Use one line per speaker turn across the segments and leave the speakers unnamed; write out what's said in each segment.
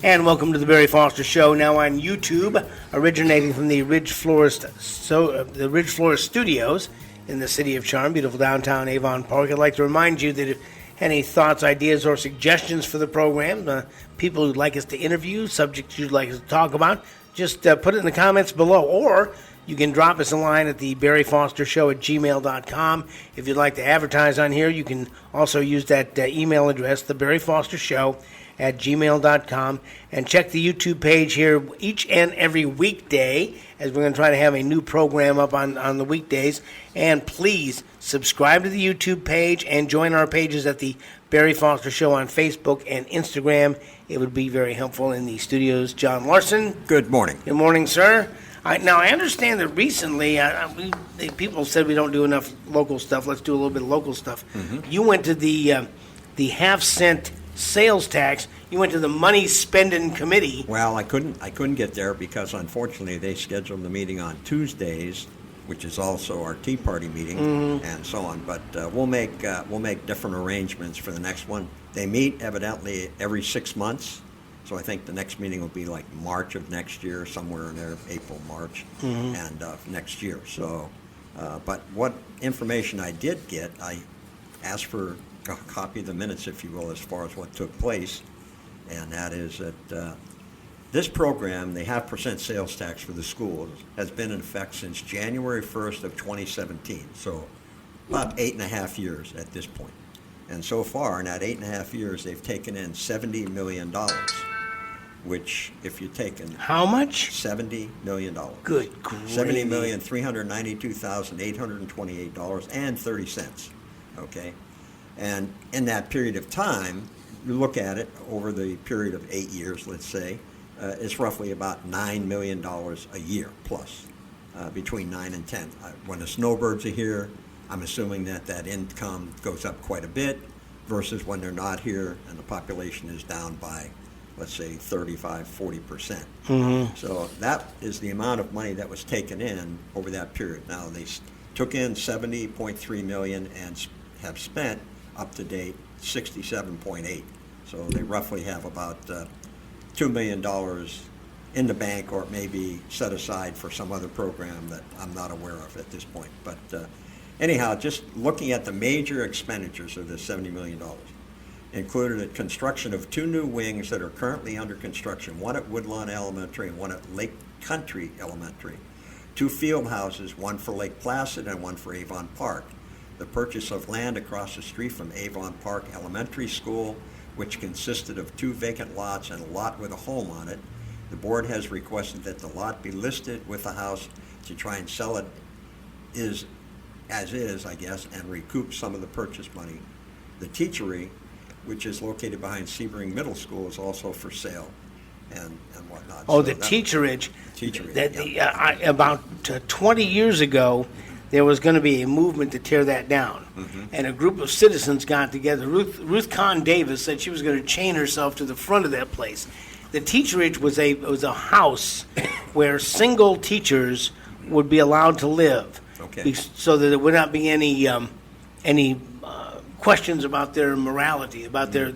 And welcome to the Barry Foster Show, now on YouTube, originating from the Ridge Florist Studios in the City of Charm, beautiful downtown Avon Park. I'd like to remind you that if any thoughts, ideas, or suggestions for the program, people who'd like us to interview, subjects you'd like us to talk about, just put it in the comments below, or you can drop us a line at the barryfostershow@gmail.com. If you'd like to advertise on here, you can also use that email address, the barryfostershow@gmail.com, and check the YouTube page here each and every weekday, as we're going to try to have a new program up on the weekdays. And please subscribe to the YouTube page and join our pages at the Barry Foster Show on Facebook and Instagram. It would be very helpful. In the studios, John Larsen.
Good morning.
Good morning, sir. Now, I understand that recently people said we don't do enough local stuff. Let's do a little bit of local stuff. Mm-hmm. You went to the half-cent sales tax. You went to the money spending committee.
Well, I couldn't get there because unfortunately they scheduled the meeting on Tuesdays, which is also our Tea Party meeting, mm-hmm. and so on. But we'll make different arrangements for the next one. They meet evidently every 6 months, so I think the next meeting will be like March of next year, somewhere in there, April, March, mm-hmm. and next year. So, but what information I did get, I asked for a copy of the minutes, if you will, as far as what took place, and that is that this program, the 0.5% sales tax for the schools, has been in effect since January 1st of 2017, so about 8.5 years at this point. And so far, in that 8.5 years, they've taken in $70 million, which, if you're taking...
How much?
$70 million.
Good grief.
$70,392,828.30, okay? And in that period of time, you look at it over the period of 8 years, let's say, it's roughly about $9 million a year plus, between 9 and 10. When the snowbirds are here, I'm assuming that income goes up quite a bit versus when they're not here and the population is down by, let's say, 35-40%. Mm-hmm. So that is the amount of money that was taken in over that period. Now, they took in $70.3 million and have spent up to date $67.8. So they roughly have about $2 million in the bank, or maybe set aside for some other program that I'm not aware of at this point. But anyhow, just looking at the major expenditures of this $70 million, included the construction of 2 new wings that are currently under construction, one at Woodlawn Elementary and one at Lake Country Elementary, 2 field houses, one for Lake Placid and one for Avon Park, the purchase of land across the street from Avon Park Elementary School, which consisted of 2 vacant lots and a lot with a home on it. The board has requested that the lot be listed with the house to try and sell it as is, I guess, and recoup some of the purchase money. The teachery, which is located behind Sebring Middle School, is also for sale and whatnot.
Oh, so the teacherage. About 20 years ago, there was going to be a movement to tear that down. Mm-hmm. And a group of citizens got together. Ruth Kahn Davis said she was going to chain herself to the front of that place. The teacherage was a house where single teachers would be allowed to live, okay, so that there would not be any questions about their morality, about their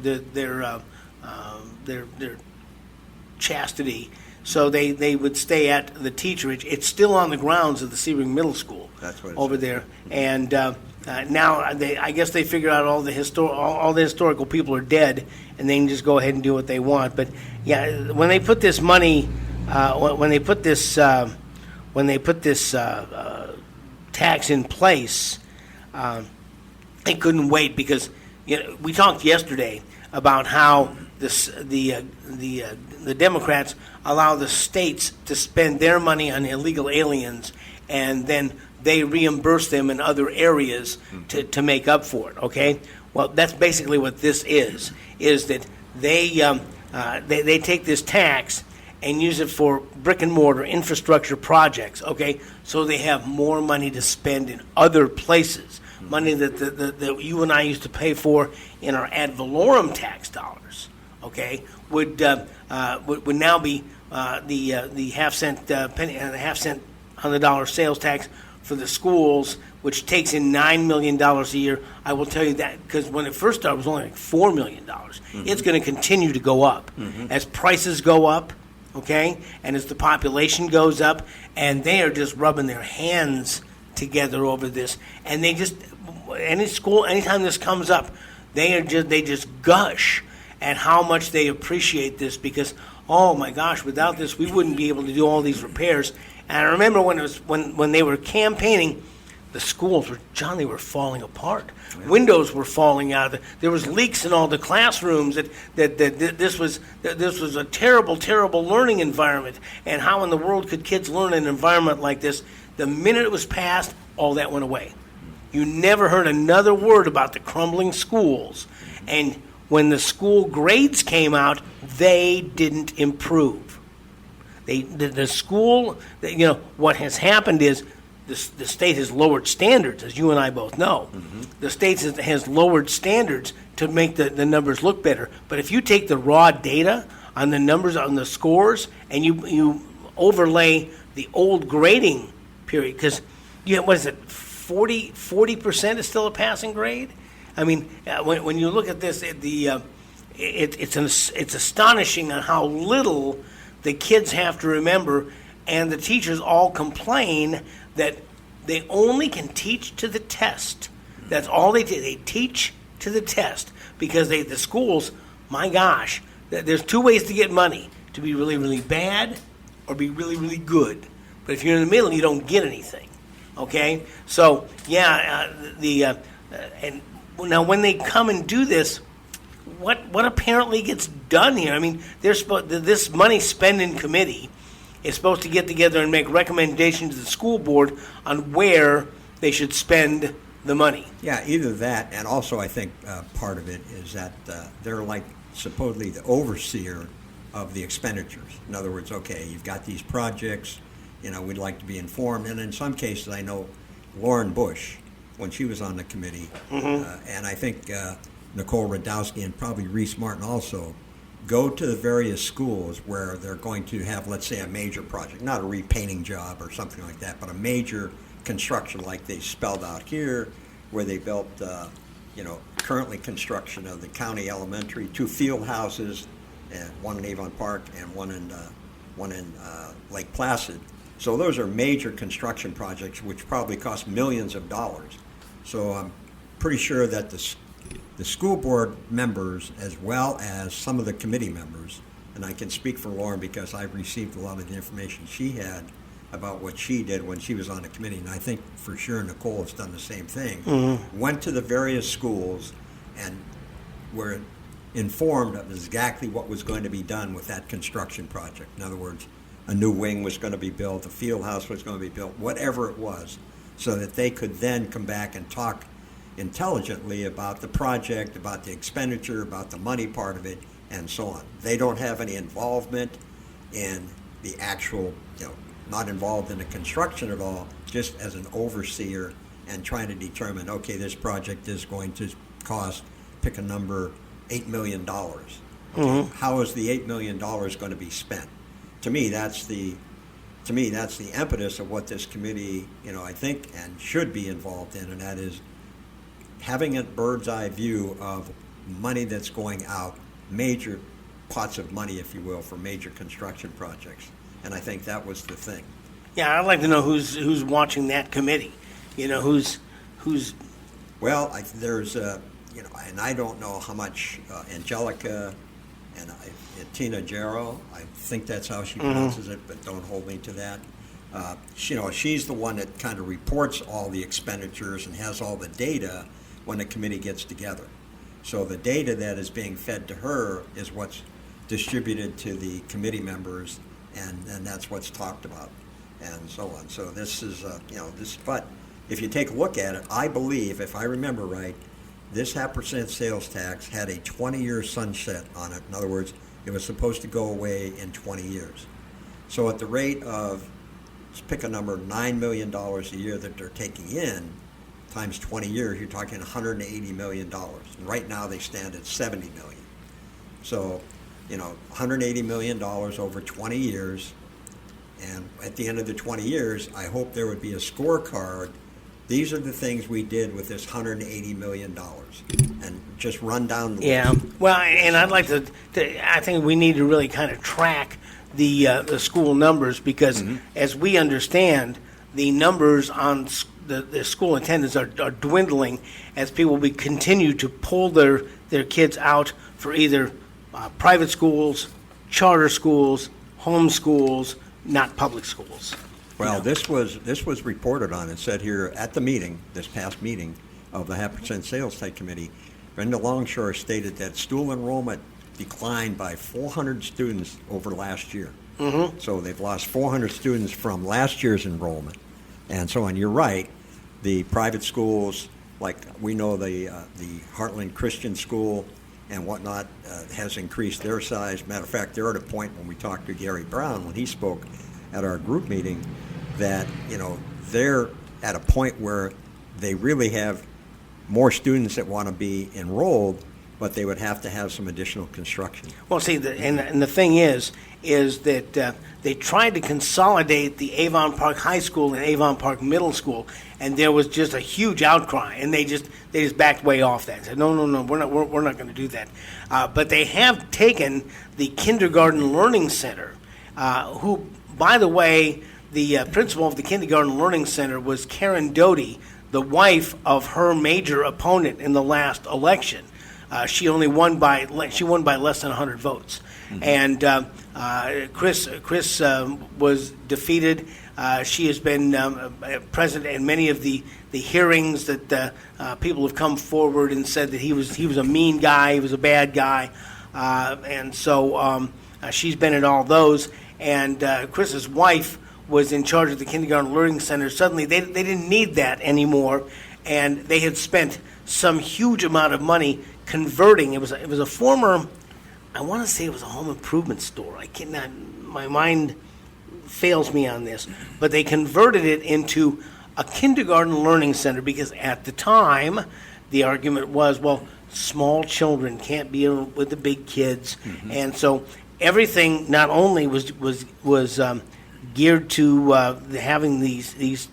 chastity. So they would stay at the teacherage. It's still on the grounds of the Sebring Middle School.
That's what
over there. And now I guess they figured out all the historical people are dead, and they can just go ahead and do what they want. But yeah, when they put this money, when they put this tax in place, they couldn't wait, because we talked yesterday about how the Democrats allow the states to spend their money on illegal aliens, and then they reimburse them in other areas to make up for it. Okay, well, that's basically what this is that they take this tax and use it for brick and mortar infrastructure projects. Okay, so they have more money to spend in other places, money that you and I used to pay for in our ad valorem tax dollars. Okay, would now be the half cent penny, the half cent on the dollar sales tax for the schools which takes in $9 million a year. I will tell you that because when it first started, it was only like $4 million. It's going to continue to go up as prices go up, okay, and as the population goes up, and they are just rubbing their hands together over this. And they just, anytime this comes up, they just gush at how much they appreciate this because, oh my gosh, without this, we wouldn't be able to do all these repairs. And I remember when they were campaigning, the schools were, John, they were falling apart. Yeah. Windows were falling out. There was leaks in all the classrooms. That this was a terrible, terrible learning environment. And how in the world could kids learn in an environment like this? The minute it was passed, all that went away. You never heard another word about the crumbling schools. And when the school grades came out, they didn't improve. The school, what has happened is the state has lowered standards, as you and I both know. The state has lowered standards to make the numbers look better. But if you take the raw data on the numbers, on the scores, and you overlay the old grading period, because, what is it, 40% is still a passing grade? I mean, when you look at this, it's astonishing on how little the kids have to remember, and the teachers all complain that they only can teach to the test. That's all they do. They teach to the test because the schools, my gosh, there's two ways to get money: to be really, really bad or be really, really good. But if you're in the middle, you don't get anything. Okay, so and now when they come and do this, what apparently gets done here? I mean, this money spending committee is supposed to get together and make recommendations to the school board on where they should spend the money.
Yeah, either that, and also I think part of it is that they're like supposedly the overseer of the expenditures. In other words, okay, you've got these projects, we'd like to be informed, and in some cases I know Lauren Bush, when she was on the committee, and I think Nicole Radowski and probably Reese Martin also, go to the various schools where they're going to have, let's say, a major project, not a repainting job or something like that, but a major construction like they spelled out here, where they built, currently construction of the county elementary, 2 field houses, and one in Avon Park and one in Lake Placid. So those are major construction projects which probably cost millions of dollars. So I'm pretty sure that the school board members, as well as some of the committee members, and I can speak for Lauren because I've received a lot of the information she had about what she did when she was on the committee, and I think for sure Nicole has done the same thing, went to the various schools and were informed of exactly what was going to be done with that construction project. In other words, a new wing was going to be built, a field house was going to be built, whatever it was, so that they could then come back and talk intelligently about the project, about the expenditure, about the money part of it, and so on. They don't have any involvement in the actual, not involved in the construction at all, just as an overseer and trying to determine, okay, this project is going to cost, pick a number, $8 million. Okay, how is the $8 million going to be spent? To me, that's the impetus of what this committee, I think, and should be involved in, and that is having a bird's eye view of money that's going out, major pots of money, if you will, for major construction projects. And I think that was the thing.
Yeah, I'd like to know who's watching that committee. Who's.
Well, there's and I don't know how much Angelica and Tina Jarrow, I think that's how she pronounces it, but don't hold me to that. She's the one that kind of reports all the expenditures and has all the data when the committee gets together. So the data that is being fed to her is what's distributed to the committee members, and that's what's talked about, and so on. So this is, but if you take a look at it, I believe, if I remember right, this 0.5% sales tax had a 20-year sunset on it. In other words, it was supposed to go away in 20 years. So at the rate of, let's pick a number, $9 million a year that they're taking in, times 20 years, you're talking $180 million. And right now they stand at $70 million. So, $180 million over 20 years. And at the end of the 20 years, I hope there would be a scorecard these are the things we did with this $180 million. And just run down the
Yeah,
list.
well, and I'd like to I think we need to really kind of track the school numbers because, as we understand, the numbers on the school attendance are dwindling as people continue to pull their kids out for either private schools, charter schools, home schools, not public schools.
Well, this was reported on. It said here at the meeting, this past meeting of the 0.5% Sales Tax Committee, Brenda Longshore stated that school enrollment declined by 400 students over last year. Mm-hmm. So they've lost 400 students from last year's enrollment. And so, and you're right, the private schools, like we know the Heartland Christian School and whatnot, has increased their size. Matter of fact, they're at a point when we talked to Gary Brown when he spoke at our group meeting that, they're at a point where they really have more students that want to be enrolled, but they would have to have some additional construction.
Well, see, and the thing is that they tried to consolidate the Avon Park High School and Avon Park Middle School, and there was just a huge outcry, and they just backed way off that and said, no, we're not going to do that. But they have taken the Kindergarten Learning Center, who, by the way, the principal of the Kindergarten Learning Center was Karen Doty, the wife of her major opponent in the last election. She won by less than 100 votes, and Chris was defeated. She has been present in many of the hearings that people have come forward and said that he was a mean guy, he was a bad guy, and so she's been at all those. And Chris's wife was in charge of the Kindergarten Learning Center. Suddenly, they didn't need that anymore, and they had spent some huge amount of money converting. It was a former, I want to say it was a home improvement store. I cannot, my mind fails me on this, but they converted it into a kindergarten learning center because at the time the argument was, well, small children can't be with the big kids, and so everything not only was geared to having these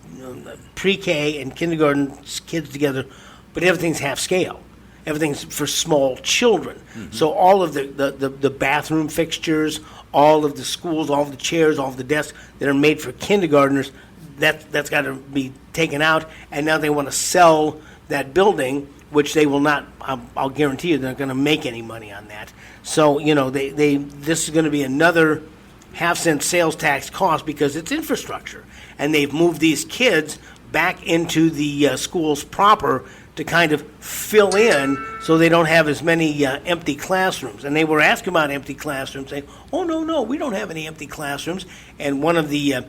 pre-K and kindergarten kids together, but everything's half scale. Everything's for small children. So all of the bathroom fixtures, all of the schools, all of the chairs, all of the desks that are made for kindergartners, that's got to be taken out. And now they want to sell that building, which they will not. I'll guarantee you, they're not going to make any money on that. So this is going to be another 0.5% sales tax cost because it's infrastructure, and they've moved these kids back into the schools proper to kind of fill in so they don't have as many empty classrooms. And they were asking about empty classrooms, saying, "Oh no, we don't have any empty classrooms." And one of the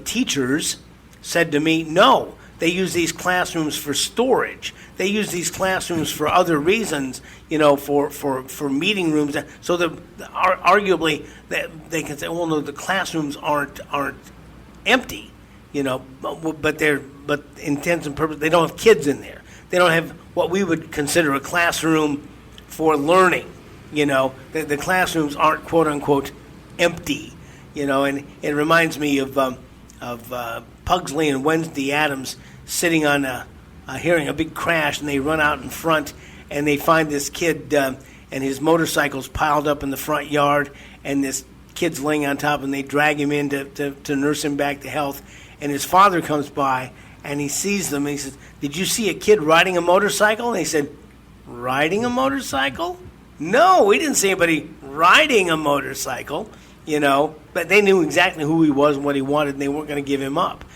teachers said to me, "No, they use these classrooms for storage. They use these classrooms for other reasons, for meeting rooms. So arguably that they can say, well, no, the classrooms aren't empty, but intents and purpose, they don't have kids in there. They don't have what we would consider a classroom for learning. The classrooms aren't quote unquote empty, and it reminds me of Pugsley and Wednesday Adams sitting on hearing a big crash, and they run out in front and they find this kid and his motorcycle's piled up in the front yard, and this kid's laying on top, and they drag him in to nurse him back to health. And his father comes by and he sees them and he says, "Did you see a kid riding a motorcycle?" And they said, "Riding a motorcycle? No, we didn't see anybody riding a motorcycle." But they knew exactly who he was and what he wanted, and they weren't going to give him up.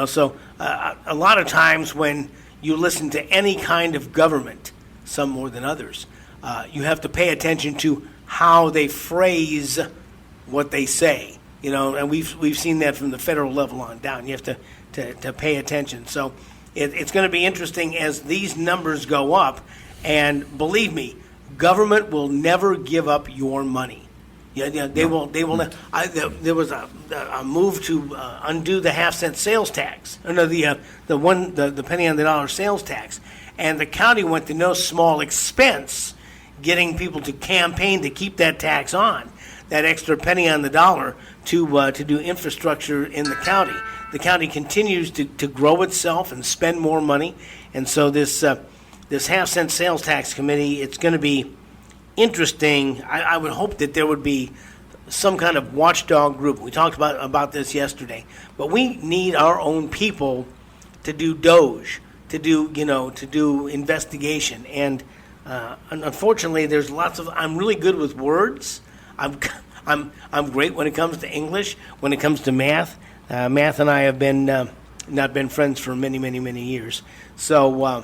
So a lot of times when you listen to any kind of government, some more than others, you have to pay attention to how they phrase what they say. And we've seen that from the federal level on down. You have to pay attention. So it's going to be interesting as these numbers go up. And believe me, government will never give up your money. Yeah, they will. They will. There was a move to undo the 0.5% sales tax. No, the penny on the dollar sales tax, and the county went to no small expense getting people to campaign to keep that tax on. that extra penny on the dollar to do infrastructure in the county. The county continues to grow itself and spend more money, and so this half-cent sales tax committee, it's going to be interesting. I would hope that there would be some kind of watchdog group. We talked about this yesterday, but we need our own people to do Doge, to do investigation, and unfortunately, there's lots of. I'm really good with words. I'm great when it comes to English. When it comes to math, math and I have been not been friends for many years. So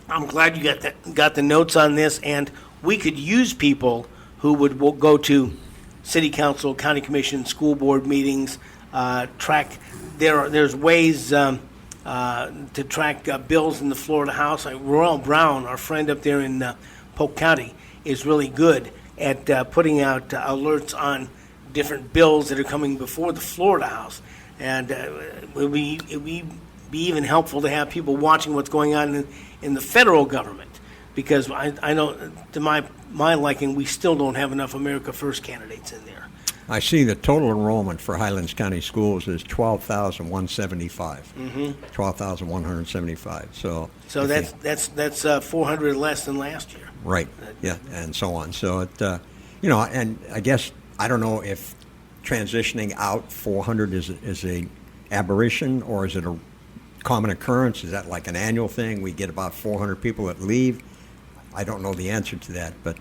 I'm glad you got the notes on this, and we could use people who would go to city council, county commission, school board meetings, track. There's ways to track bills in the Florida House. Royal Brown, our friend up there in Polk County, is really good at putting out alerts on different bills that are coming before the Florida House. And it would be even helpful to have people watching what's going on in the federal government, because I know, to my liking, we still don't have enough America First candidates in there.
I see the total enrollment for Highlands County Schools is 12,175. 12,175. So
that's 400 less than last year.
Right. Yeah, and so on. So it, and I guess I don't know if transitioning out 400 is a aberration, or is it a common occurrence? Is that like an annual thing? We get about 400 people that leave. I don't know the answer to that, but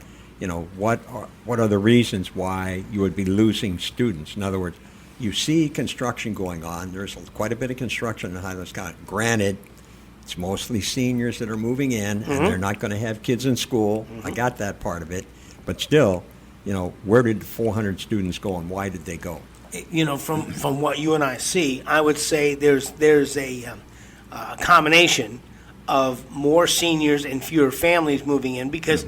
what are the reasons why you would be losing students? In other words, you see construction going on. There's quite a bit of construction in Highlands County. Granted, it's mostly seniors that are moving in, and they're not going to have kids in school. I got that part of it, but still, where did 400 students go, and why did they go?
From what you and I see, I would say there's a combination of more seniors and fewer families moving in, because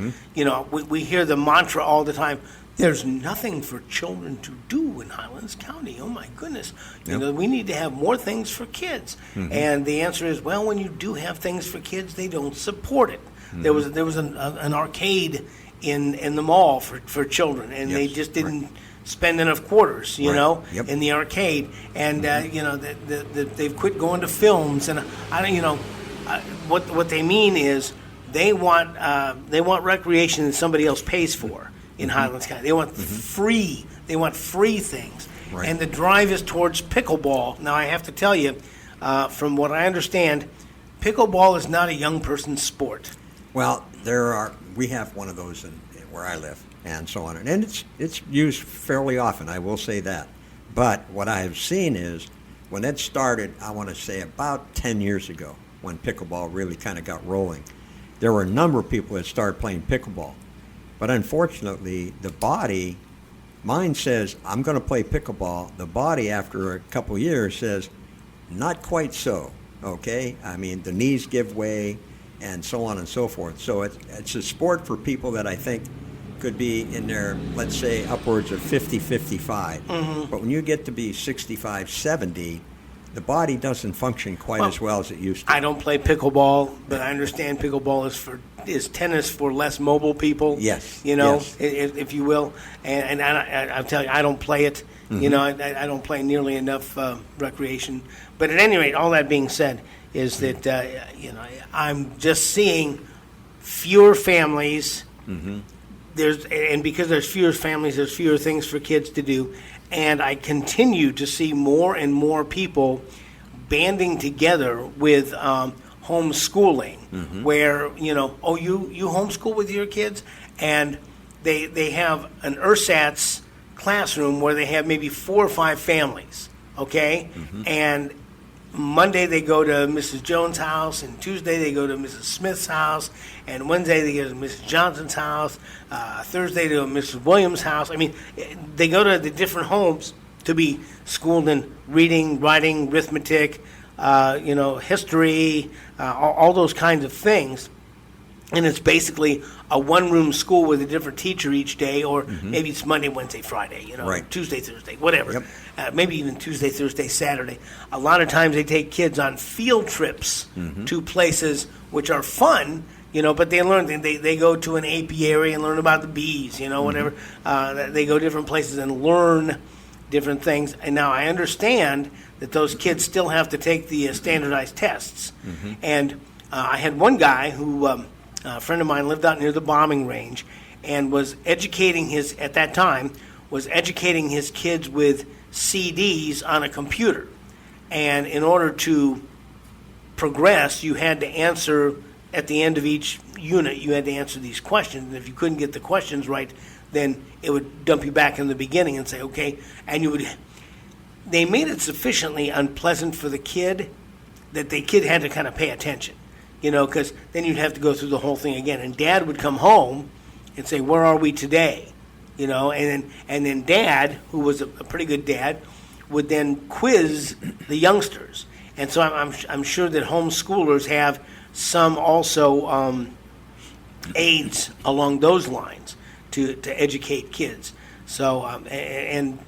we hear the mantra all the time, there's nothing for children to do in Highlands County. Oh my goodness. We need to have more things for kids. And the answer is, well, when you do have things for kids, they don't support it. There was an arcade in the mall for children, and they just didn't spend enough quarters, in the arcade, and they've quit going to films, and what they mean is they want recreation that somebody else pays for in Highlands County. They want free things, and the drive is towards pickleball. Now I have to tell you, from what I understand, pickleball is not a young person's sport.
Well, we have one of those in where I live, and so on, and it's used fairly often, I will say that. But what I have seen is, when it started, I want to say about 10 years ago, when pickleball really kind of got rolling, there were a number of people that started playing pickleball. But unfortunately, the body, mine says, I'm going to play pickleball. The body, after a couple of years, says, not quite so, okay? I mean, the knees give way, and so on and so forth. So it's a sport for people that I think could be in their, let's say, upwards of 50, 55. But when you get to be 65, 70, the body doesn't function quite as well as it used to.
I don't play pickleball, but I understand pickleball is tennis for less mobile people.
Yes.
If you will. And I'll tell you, I don't play it. I don't play nearly enough recreation. But at any rate, all that being said, is that I'm just seeing fewer families. Because there's fewer families, there's fewer things for kids to do. And I continue to see more and more people banding together with homeschooling, where, you homeschool with your kids, and they have an ersatz classroom where they have maybe 4 or 5 families, okay? And Monday they go to Mrs. Jones' house, and Tuesday they go to Mrs. Smith's house, and Wednesday they go to Mrs. Johnson's house, Thursday they go to Mrs. Williams' house. I mean, they go to the different homes to be schooled in reading, writing, arithmetic, history, all those kinds of things. And it's basically a one-room school with a different teacher each day, or maybe it's Monday, Wednesday, Friday, Tuesday, Thursday, whatever. Maybe even Tuesday, Thursday, Saturday. A lot of times they take kids on field trips to places which are fun But they learn, they go to an apiary and learn about the bees, whatever. They go different places and learn different things. And now I understand that those kids still have to take the standardized tests. And I had one guy who, a friend of mine, lived out near the bombing range and was educating at that time, was educating his kids with CDs on a computer. And in order to progress, you had to answer, at the end of each unit, you had to answer these questions. And if you couldn't get the questions right, then it would dump you back in the beginning and say, okay. And they made it sufficiently unpleasant for the kid that the kid had to kind of pay attention, because then you'd have to go through the whole thing again. And Dad would come home and say, where are we today? And then Dad, who was a pretty good dad, would then quiz the youngsters. And so I'm sure that homeschoolers have some also aids along those lines to educate kids. So and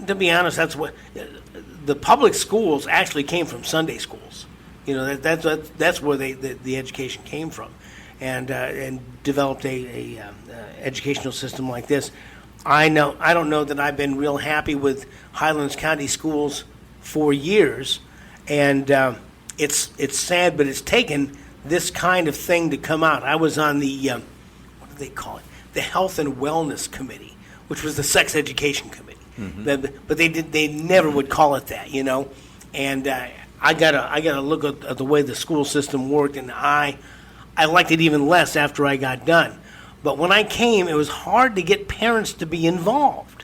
to be honest, that's what the public schools actually came from Sunday schools. That's where the education came from, and developed a educational system like this. I don't know that I've been real happy with Highlands County schools for years, and it's sad, but it's taken this kind of thing to come out. I was on the what do they call it? The Health and Wellness Committee, which was the Sex Education Committee. But they never would call it that, And I gotta look at the way the school system worked, and I liked it even less after I got done. But when I came, it was hard to get parents to be involved.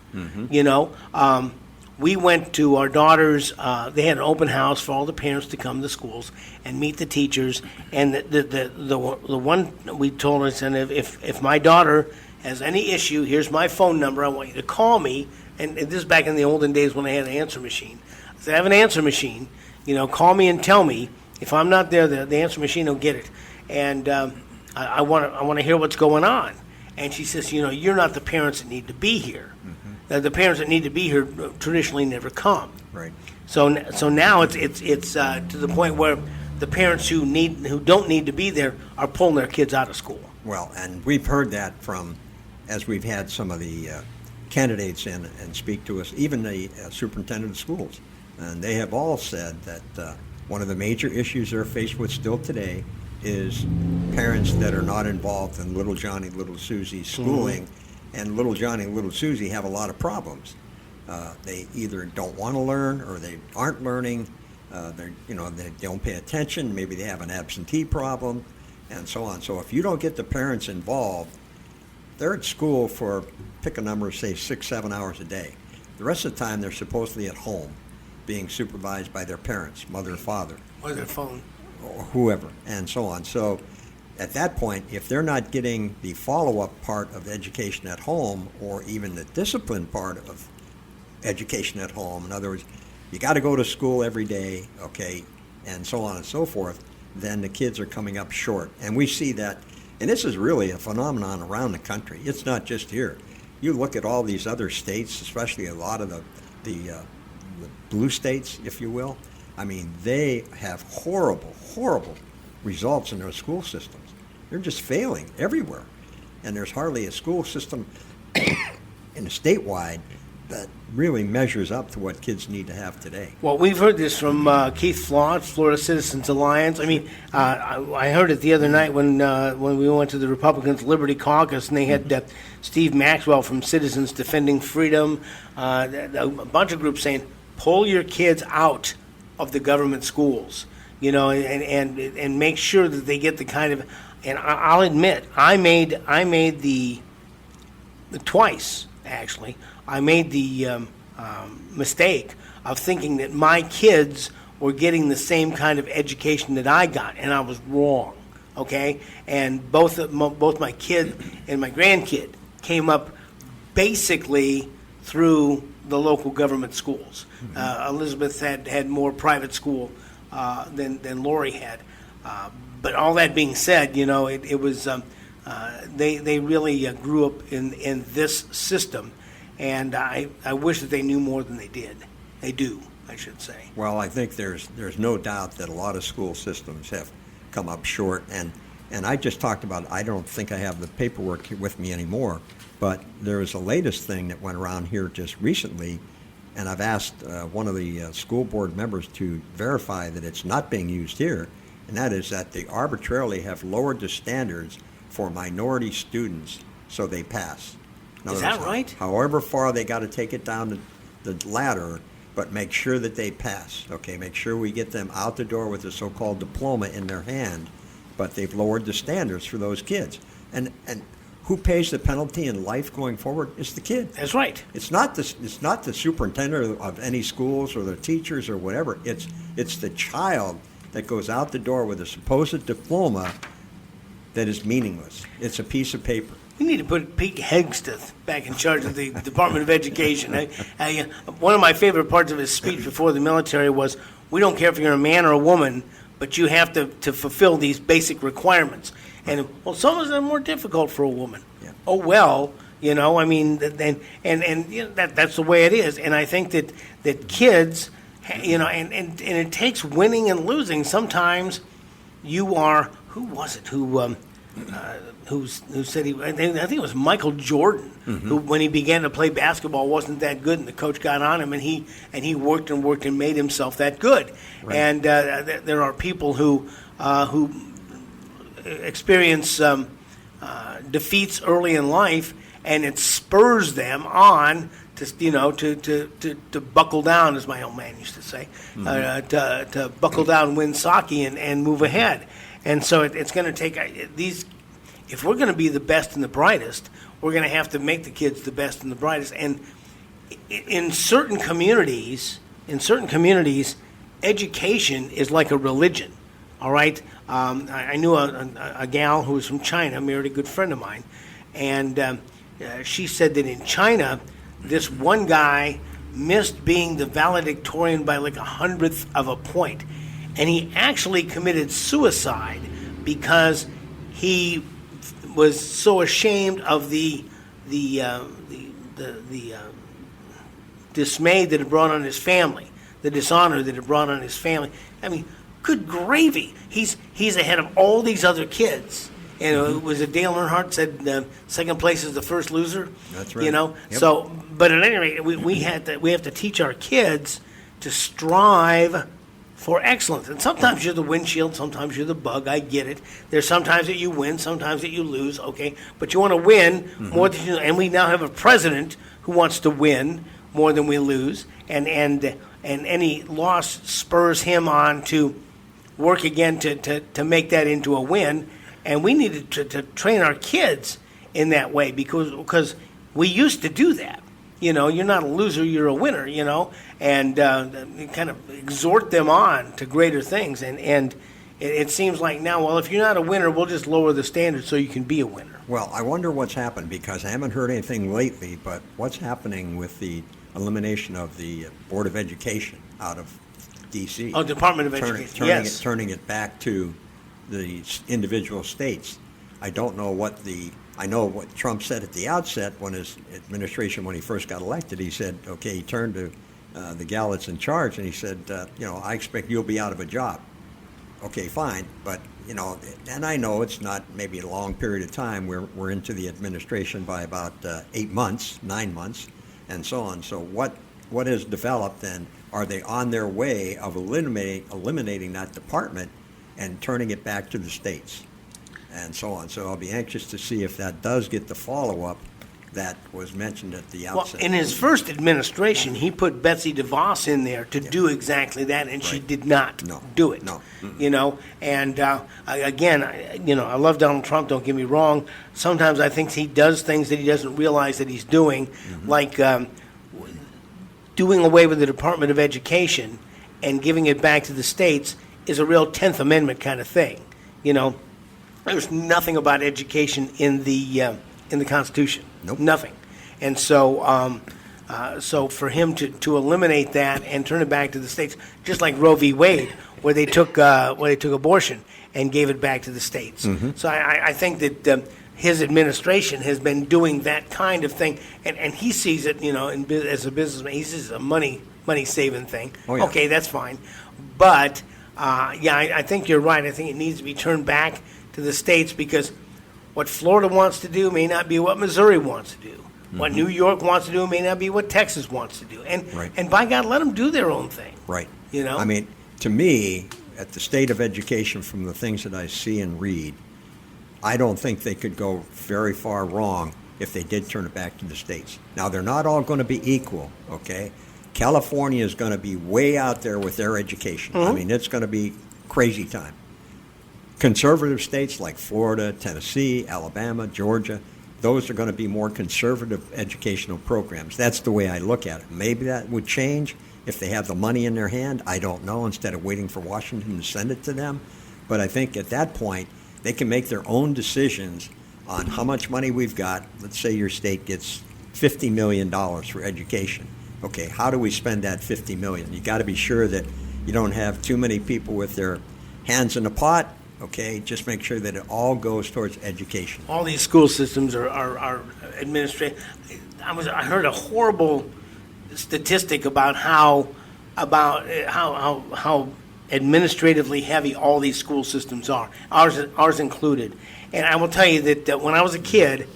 We went to our daughters. They had an open house for all the parents to come to schools and meet the teachers. And the one we told us, and if my daughter has any issue, here's my phone number. I want you to call me. And this is back in the olden days when I had an answer machine. I said, I have an answer machine. Call me and tell me. If I'm not there, the answer machine will get it. And I want to hear what's going on. And she says, you're not the parents that need to be here. The parents that need to be here traditionally never come.
Right.
So now it's to the point where the parents who don't need to be there are pulling their kids out of school.
Well, and we've heard that as we've had some of the candidates in and speak to us, even the superintendent of schools. And they have all said that one of the major issues they're faced with still today is parents that are not involved in little Johnny, little Susie's schooling. And little Johnny and little Susie have a lot of problems. They either don't want to learn or they aren't learning. They don't pay attention. Maybe they have an absentee problem, and so on. So if you don't get the parents involved, they're at school for, pick a number, say 6-7 hours a day. The rest of the time they're supposedly at home, being supervised by their parents, mother or father,
or their phone,
or whoever, and so on. So at that point, if they're not getting the follow-up part of education at home, or even the discipline part of education at home, in other words, you got to go to school every day, okay, and so on and so forth, then the kids are coming up short. And we see that, and this is really a phenomenon around the country. It's not just here. You look at all these other states, especially a lot of the blue states, if you will. I mean, they have horrible, horrible results in their school systems. They're just failing everywhere. And there's hardly a school system in the statewide that really measures up to what kids need to have today.
Well, we've heard this from Keith Flaunt, Florida Citizens Alliance. I mean, I heard it the other night when we went to the Republicans' Liberty Caucus, and they had Steve Maxwell from Citizens Defending Freedom, a bunch of groups saying, pull your kids out of the government schools, and make sure that they get the kind of. And I'll admit, I made the twice actually. I made the mistake of thinking that my kids were getting the same kind of education that I got, and I was wrong. Okay, and both my kid and my grandkid came up basically through the local government schools. Elizabeth had more private school than Lori had. But all that being said, it was they really grew up in this system, and I wish that they knew more than they did. They do, I should say.
Well, I think there's no doubt that a lot of school systems have come up short, and And I just talked about, I don't think I have the paperwork with me anymore, but there was a latest thing that went around here just recently, and I've asked one of the school board members to verify that it's not being used here, and that is that they arbitrarily have lowered the standards for minority students so they pass. In
Is
other
that
words,
right?
However far they got to take it down the ladder, but make sure that they pass. Okay, make sure we get them out the door with a so-called diploma in their hand, but they've lowered the standards for those kids. And who pays the penalty in life going forward? It's the kid.
That's right.
It's not the superintendent of any schools or the teachers or whatever. It's the child that goes out the door with a supposed diploma that is meaningless. It's a piece of paper.
We need to put Pete Hegseth back in charge of the Department of Education. One of my favorite parts of his speech before the military was, we don't care if you're a man or a woman, but you have to fulfill these basic requirements. And, well, some of them are more difficult for a woman.
Yeah.
Oh, well, I mean, that's the way it is. And I think that kids, and it takes winning and losing. Sometimes you are, who was it who said I think it was Michael Jordan, who, when he began to play basketball, wasn't that good, and the coach got on him, and he worked and made himself that good. Right. And there are people who experience defeats early in life, and it spurs them on to buckle down, as my old man used to say, to buckle down, win sake, and move ahead. And so it's going to take these. If we're going to be the best and the brightest, we're going to have to make the kids the best and the brightest. And in certain communities, education is like a religion. All right. I knew a gal who was from China, married a good friend of mine, and she said that in China, this one guy missed being the valedictorian by like 100th of a point, and he actually committed suicide because he was so ashamed of the dismay that it brought on his family, the dishonor that it brought on his family. I mean, good gravy! He's ahead of all these other kids. It was Dale Earnhardt said second place is the first loser.
That's right.
Yep. So, but at any rate, we have to teach our kids to strive for excellence. And sometimes you're the windshield, sometimes you're the bug. I get it. There's sometimes that you win, sometimes that you lose. Okay, but you want to win more than you. And we now have a president who wants to win more than we lose. And any loss spurs him on to work again to make that into a win. And we need to train our kids in that way because we used to do that. You're not a loser, you're a winner, and kind of exhort them on to greater things. And it seems like now, well, if you're not a winner, we'll just lower the standard so you can be a winner.
Well, I wonder what's happened, because I haven't heard anything lately, but what's happening with the elimination of the Board of Education out of D.C.?
Oh, Department of Education, yes.
Turning it back to the individual states. I don't know I know what Trump said at the outset when his administration, when he first got elected, he said, okay, he turned to the gal that's in charge and he said, I expect you'll be out of a job. Okay, fine, but, and I know it's not maybe a long period of time. We're into the administration by about 9 months, and so on. So what has developed, and are they on their way of eliminating that department and turning it back to the states? And so on. So I'll be anxious to see if that does get the follow-up that was mentioned at the outset.
Well, in his first administration, he put Betsy DeVos in there to do exactly that, and she did not do it.
No.
And again, I love Donald Trump, don't get me wrong. Sometimes I think he does things that he doesn't realize that he's doing, like doing away with the Department of Education and giving it back to the states is a real 10th Amendment kind of thing, There's nothing about education in the Constitution.
Nope.
Nothing. And so, so for him to eliminate that and turn it back to the states, just like Roe v. Wade, where they took abortion and gave it back to the states. So I think that his administration has been doing that kind of thing, and he sees it, as a businessman, he sees it as a money saving thing.
Oh, yeah.
Okay, that's fine, but I think you're right. I think it needs to be turned back to the states, because what Florida wants to do may not be what Missouri wants to do. What New York wants to do may not be what Texas wants to do. And by God, let them do their own thing.
Right.
You know?
I mean, to me, at the state of education, from the things that I see and read, I don't think they could go very far wrong if they did turn it back to the states. Now, they're not all going to be equal, okay? California is going to be way out there with their education. I mean, it's going to be crazy time. Conservative states like Florida, Tennessee, Alabama, Georgia, those are going to be more conservative educational programs. That's the way I look at it. Maybe that would change if they have the money in their hand. I don't know, instead of waiting for Washington to send it to them. But I think at that point, they can make their own decisions on how much money we've got. Let's say your state gets $50 million for education. Okay, how do we spend that $50 million? You got to be sure that you don't have too many people with their hands in the pot. Okay, just make sure that it all goes towards education.
All these school systems are administrative. I heard a horrible statistic about how administratively heavy all these school systems are, ours included. And I will tell you that when I was a kid,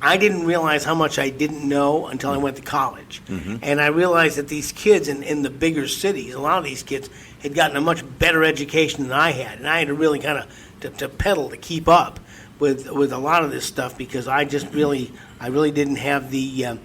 I didn't realize how much I didn't know until I went to college. And I realized that these kids in the bigger cities, a lot of these kids had gotten a much better education than I had. And I had to really kind of to pedal to keep up with a lot of this stuff, because I really didn't have the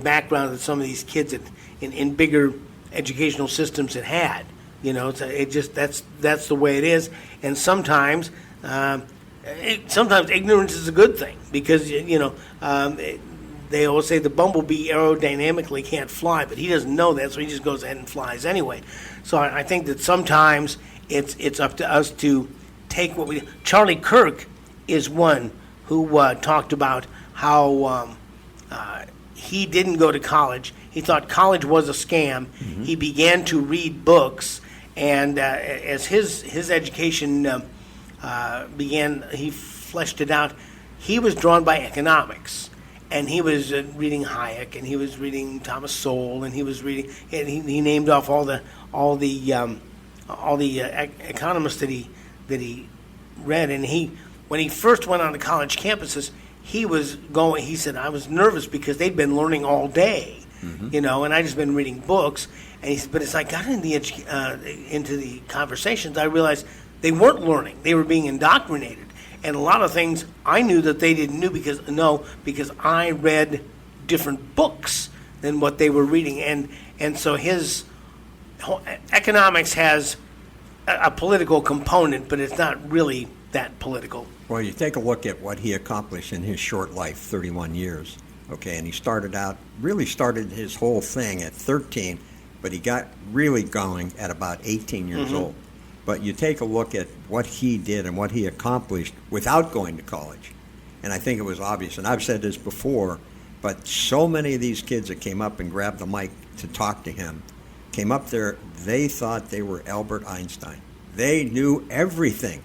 background that some of these kids in bigger educational systems had. You know, that's the way it is. And sometimes ignorance is a good thing, because they always say the bumblebee aerodynamically can't fly, but he doesn't know that, so he just goes ahead and flies anyway. So I think that sometimes it's up to us to take what we. Charlie Kirk is one who talked about how he didn't go to college. He thought college was a scam. He began to read books, and as his education began, he fleshed it out. He was drawn by economics, and he was reading Hayek, and he was reading Thomas Sowell, and he was reading. And he named off all the economists that he read. And when he first went on to college campuses, he said, I was nervous because they'd been learning all day, and I just been reading books. And he said, but as I got into the conversations, I realized they weren't learning; they were being indoctrinated. And a lot of things I knew that they didn't know because I read different books than what they were reading. And so his economics has a political component, but it's not really that political.
Well, you take a look at what he accomplished in his short life, 31 years, okay, and he started his whole thing at 13, but he got really going at about 18 years old. But you take a look at what he did and what he accomplished without going to college, and I think it was obvious, and I've said this before, but so many of these kids that came up and grabbed the mic to talk to him came up there, they thought they were Albert Einstein. They knew everything.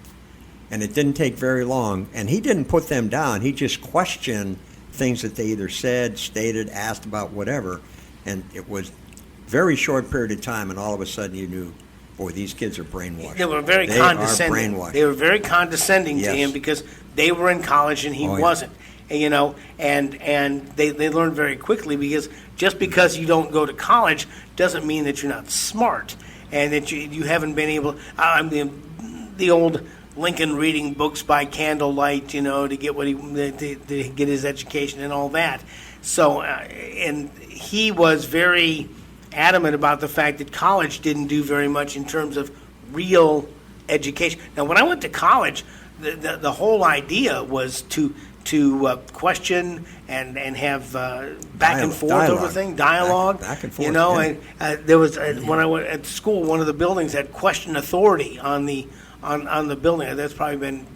And it didn't take very long. And he didn't put them down. He just questioned things that they either said, stated, asked about, whatever. And it was a very short period of time, and all of a sudden you knew, boy, these kids are brainwashed.
They were very condescending.
They are brainwashed.
They were very condescending to him because they were in college and he wasn't. And they learned very quickly, because just because you don't go to college doesn't mean that you're not smart and that you haven't been able. The old Lincoln reading books by candlelight, to get to get his education and all that. So, and he was very adamant about the fact that college didn't do very much in terms of real education. Now, when I went to college, the whole idea was to question and have back and forth
dialogue.
over things, dialogue.
Back and forth.
And there was when I went at school, one of the buildings had question authority on the building. That's probably been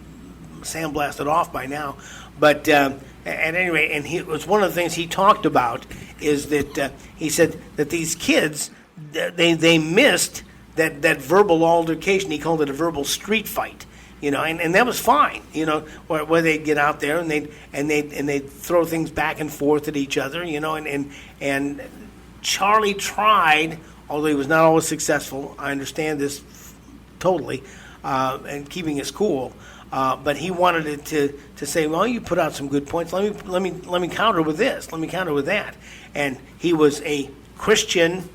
sandblasted off by now, but at any rate, and it was one of the things he talked about is that he said that these kids they missed that verbal altercation. He called it a verbal street fight. And that was fine, where they'd get out there and they'd throw things back and forth at each other, and Charlie tried, although he was not always successful. I understand this totally, and keeping his cool. But he wanted it to say, well, you put out some good points. Let me counter with this. Let me counter with that. And he was a Christian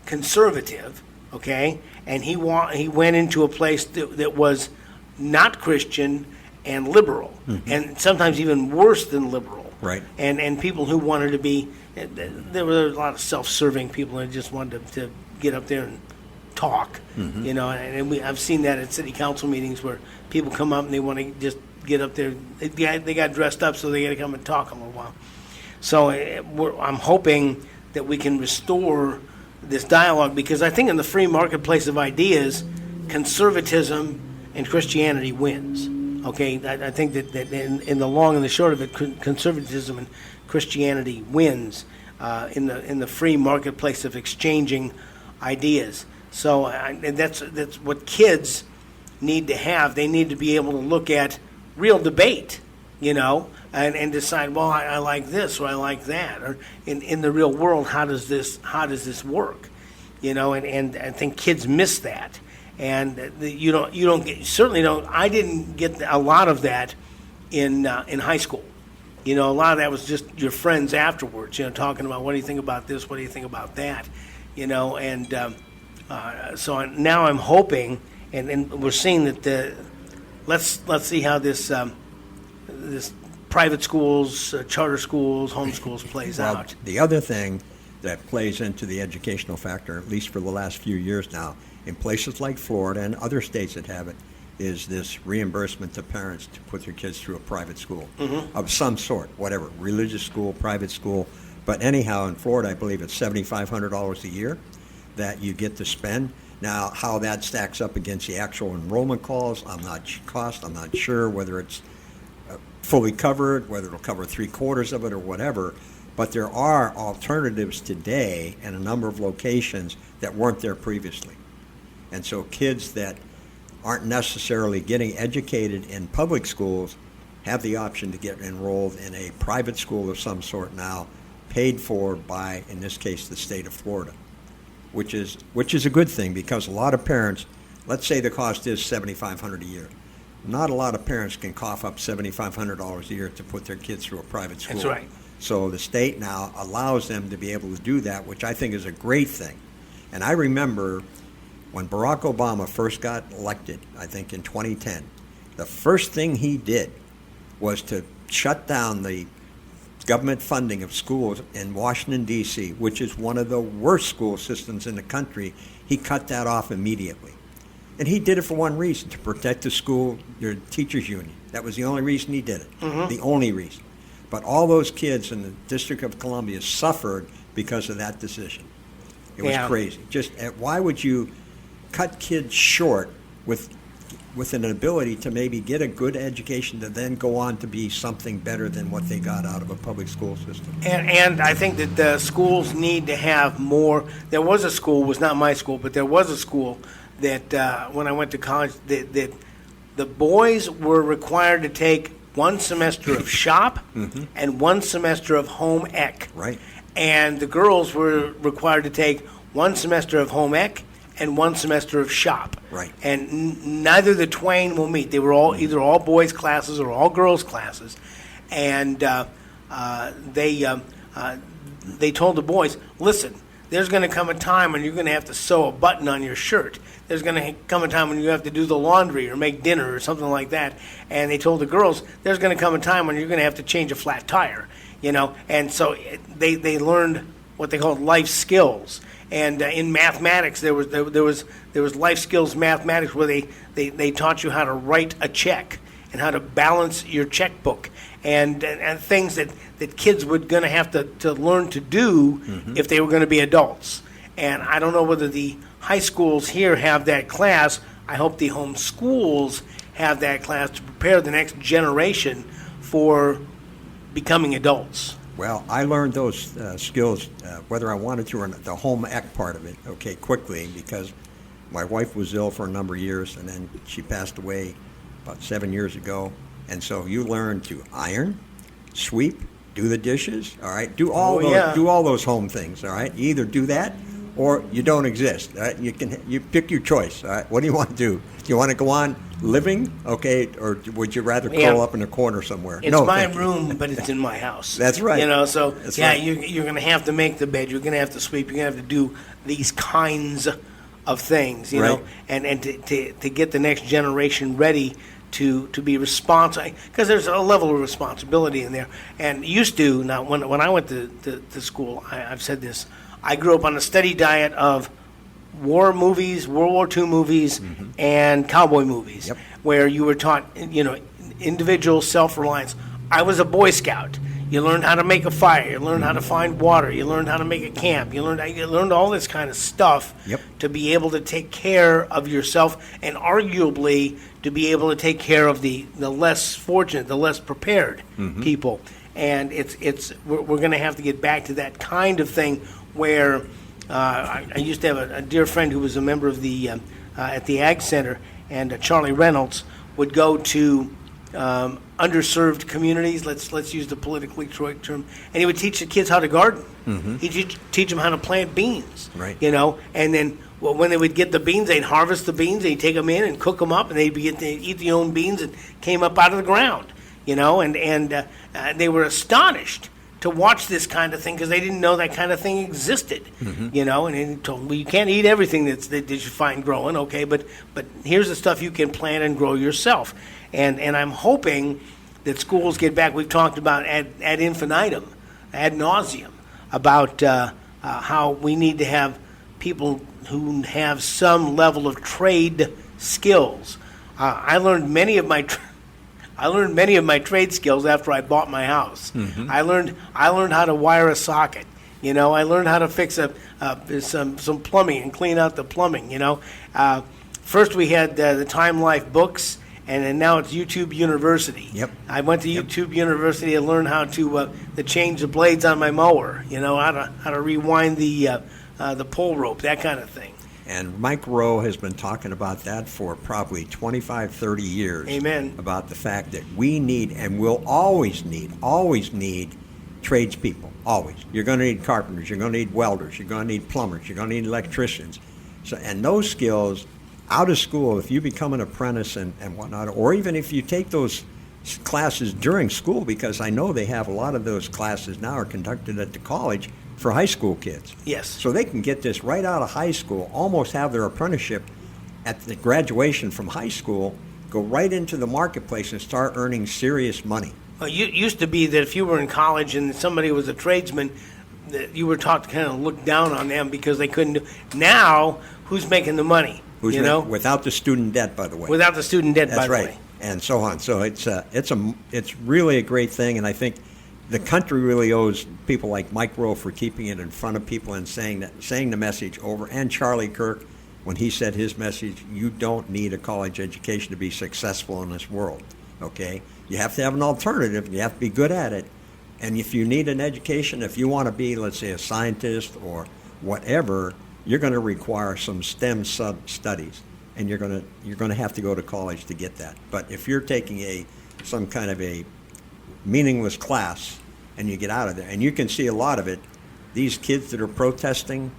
conservative, okay, and he went into a place that was not Christian and liberal, and sometimes even worse than liberal.
Right.
And people who wanted to be, there were a lot of self-serving people that just wanted to get up there and talk, you know, and I've seen that at city council meetings where people come up and they want to just get up there. They got dressed up, so they got to come and talk a little while. So I'm hoping that we can restore this dialogue, because I think in the free marketplace of ideas, conservatism and Christianity wins. Okay, I think that in the long and the short of it, conservatism and Christianity wins in the free marketplace of exchanging ideas. So and that's what kids need to have. They need to be able to look at real debate, you know, and decide, well, I like this or I like that, or in the real world, how does this work, you know? And I think kids miss that. And you certainly don't. I didn't get a lot of that in high school. You know, a lot of that was just your friends afterwards. You know, talking about, what do you think about this? What do you think about that? You know, and so now I'm hoping, and we're seeing that let's see how this private schools, charter schools, homeschools plays out.
The other thing that plays into the educational factor, at least for the last few years now, in places like Florida and other states that have it, is this reimbursement to parents to put their kids through a private school of some sort, whatever, religious school, private school. But anyhow, in Florida, I believe it's $7,500 a year that you get to spend. Now, how that stacks up against the actual enrollment calls, I'm not sure whether it's fully covered, whether it'll cover 3/4 of it or whatever. But there are alternatives today in a number of locations that weren't there previously. And so kids that aren't necessarily getting educated in public schools have the option to get enrolled in a private school of some sort now, paid for by, in this case, the state of Florida, which is a good thing, because a lot of parents, let's say the cost is $7,500 a year. Not a lot of parents can cough up $7,500 a year to put their kids through a private school.
That's right.
So the state now allows them to be able to do that, which I think is a great thing. And I remember when Barack Obama first got elected, I think in 2010, the first thing he did was to shut down the government funding of schools in Washington, D.C., which is one of the worst school systems in the country. He cut that off immediately. And he did it for one reason, to protect the school, their teachers union. That was the only reason he did it, the only reason. But all those kids in the District of Columbia suffered because of that decision. It was crazy. Just why would you cut kids short with an ability to maybe get a good education to then go on to be something better than what they got out of a public school system? And
I think that the schools need to have more. There was a school, it was not my school, but there was a school that when I went to college, that the boys were required to take one semester of shop and one semester of home ec.
Right.
And the girls were required to take one semester of home ec and one semester of shop.
Right.
And neither the twain will meet. They were all either all boys classes or all girls classes. And they told the boys, listen, there's going to come a time when you're going to have to sew a button on your shirt. There's going to come a time when you have to do the laundry or make dinner or something like that. And they told the girls, there's going to come a time when you're going to have to change a flat tire, you know. And so they learned what they called life skills. And in mathematics, there was life skills mathematics where they taught you how to write a check and how to balance your checkbook and things that kids were going to have to learn to do if they were going to be adults. And I don't know whether the high schools here have that class. I hope the home schools have that class to prepare the next generation for becoming adults.
Well, I learned those skills, whether I wanted to or not, the home ec part of it, quickly, because my wife was ill for a number of years, and then she passed away about 7 years ago. And so you learn to iron, sweep, do the dishes, all right? Do all those home things, all right? You either do that or you don't exist. You pick your choice. All right? What do you want to do? Do you want to go on living, okay, or would you rather curl up in a corner somewhere?
It's my room, but it's in my house.
That's right.
So
That's
yeah,
right.
you're going to have to make the bed. You're going to have to sweep. You're going to have to do these kinds of things, you know, and to get the next generation ready to be responsible, because there's a level of responsibility in there. And used to, now when I went to school, I've said this, I grew up on a steady diet of war movies, World War II movies, and cowboy movies, where you were taught, individual self-reliance. I was a Boy Scout. You learned how to make a fire. You learned how to find water. You learned how to make a camp. You learned all this kind of stuff to be able to take care of yourself, and arguably to be able to take care of the less fortunate, the less prepared people. And we're going to have to get back to that kind of thing where I used to have a dear friend who was a member of the at the Ag Center, and Charlie Reynolds would go to underserved communities. Let's use the politically correct term, and he would teach the kids how to garden. He'd teach them how to plant beans.
Right.
And then when they would get the beans, they'd harvest the beans. They'd take them in and cook them up, and they'd begin to eat their own beans that came up out of the ground. And they were astonished to watch this kind of thing because they didn't know that kind of thing existed. And he told them, well, you can't eat everything that you find growing, okay, but here's the stuff you can plant and grow yourself. And I'm hoping that schools get back. We've talked about ad infinitum, ad nauseum, about how we need to have people who have some level of trade skills. I learned many of my trade skills after I bought my house. I learned how to wire a socket. I learned how to fix some plumbing and clean out the plumbing. First we had the Time Life books, and then now it's YouTube University. I went to YouTube University to learn how to change the blades on my mower. How to rewind the pull rope, that kind of thing.
And Mike Rowe has been talking about that for probably 25, 30 years.
Amen.
About the fact that we need, and will always need tradespeople. Always. You're going to need carpenters. You're going to need welders. You're going to need plumbers. You're going to need electricians. And those skills, out of school, if you become an apprentice and whatnot, or even if you take those classes during school, because I know they have a lot of those classes now are conducted at the college for high school kids.
Yes.
So they can get this right out of high school, almost have their apprenticeship at the graduation from high school, go right into the marketplace and start earning serious money.
Well, it used to be that if you were in college and somebody was a tradesman, that you were taught to kind of look down on them because they couldn't do. Now, who's making the money?
Without the student debt, by the way.
Without the student debt,
That's
by the
right.
way.
And so on. So it's really a great thing, and I think the country really owes people like Mike Rowe for keeping it in front of people and saying the message over. And Charlie Kirk, when he said his message, you don't need a college education to be successful in this world. Okay, you have to have an alternative. You have to be good at it. And if you need an education, if you want to be, let's say, a scientist or whatever, you're going to require some STEM studies, and you're going to have to go to college to get that. But if you're taking some kind of a meaningless class and you get out of there, and you can see a lot of it, these kids that are protesting,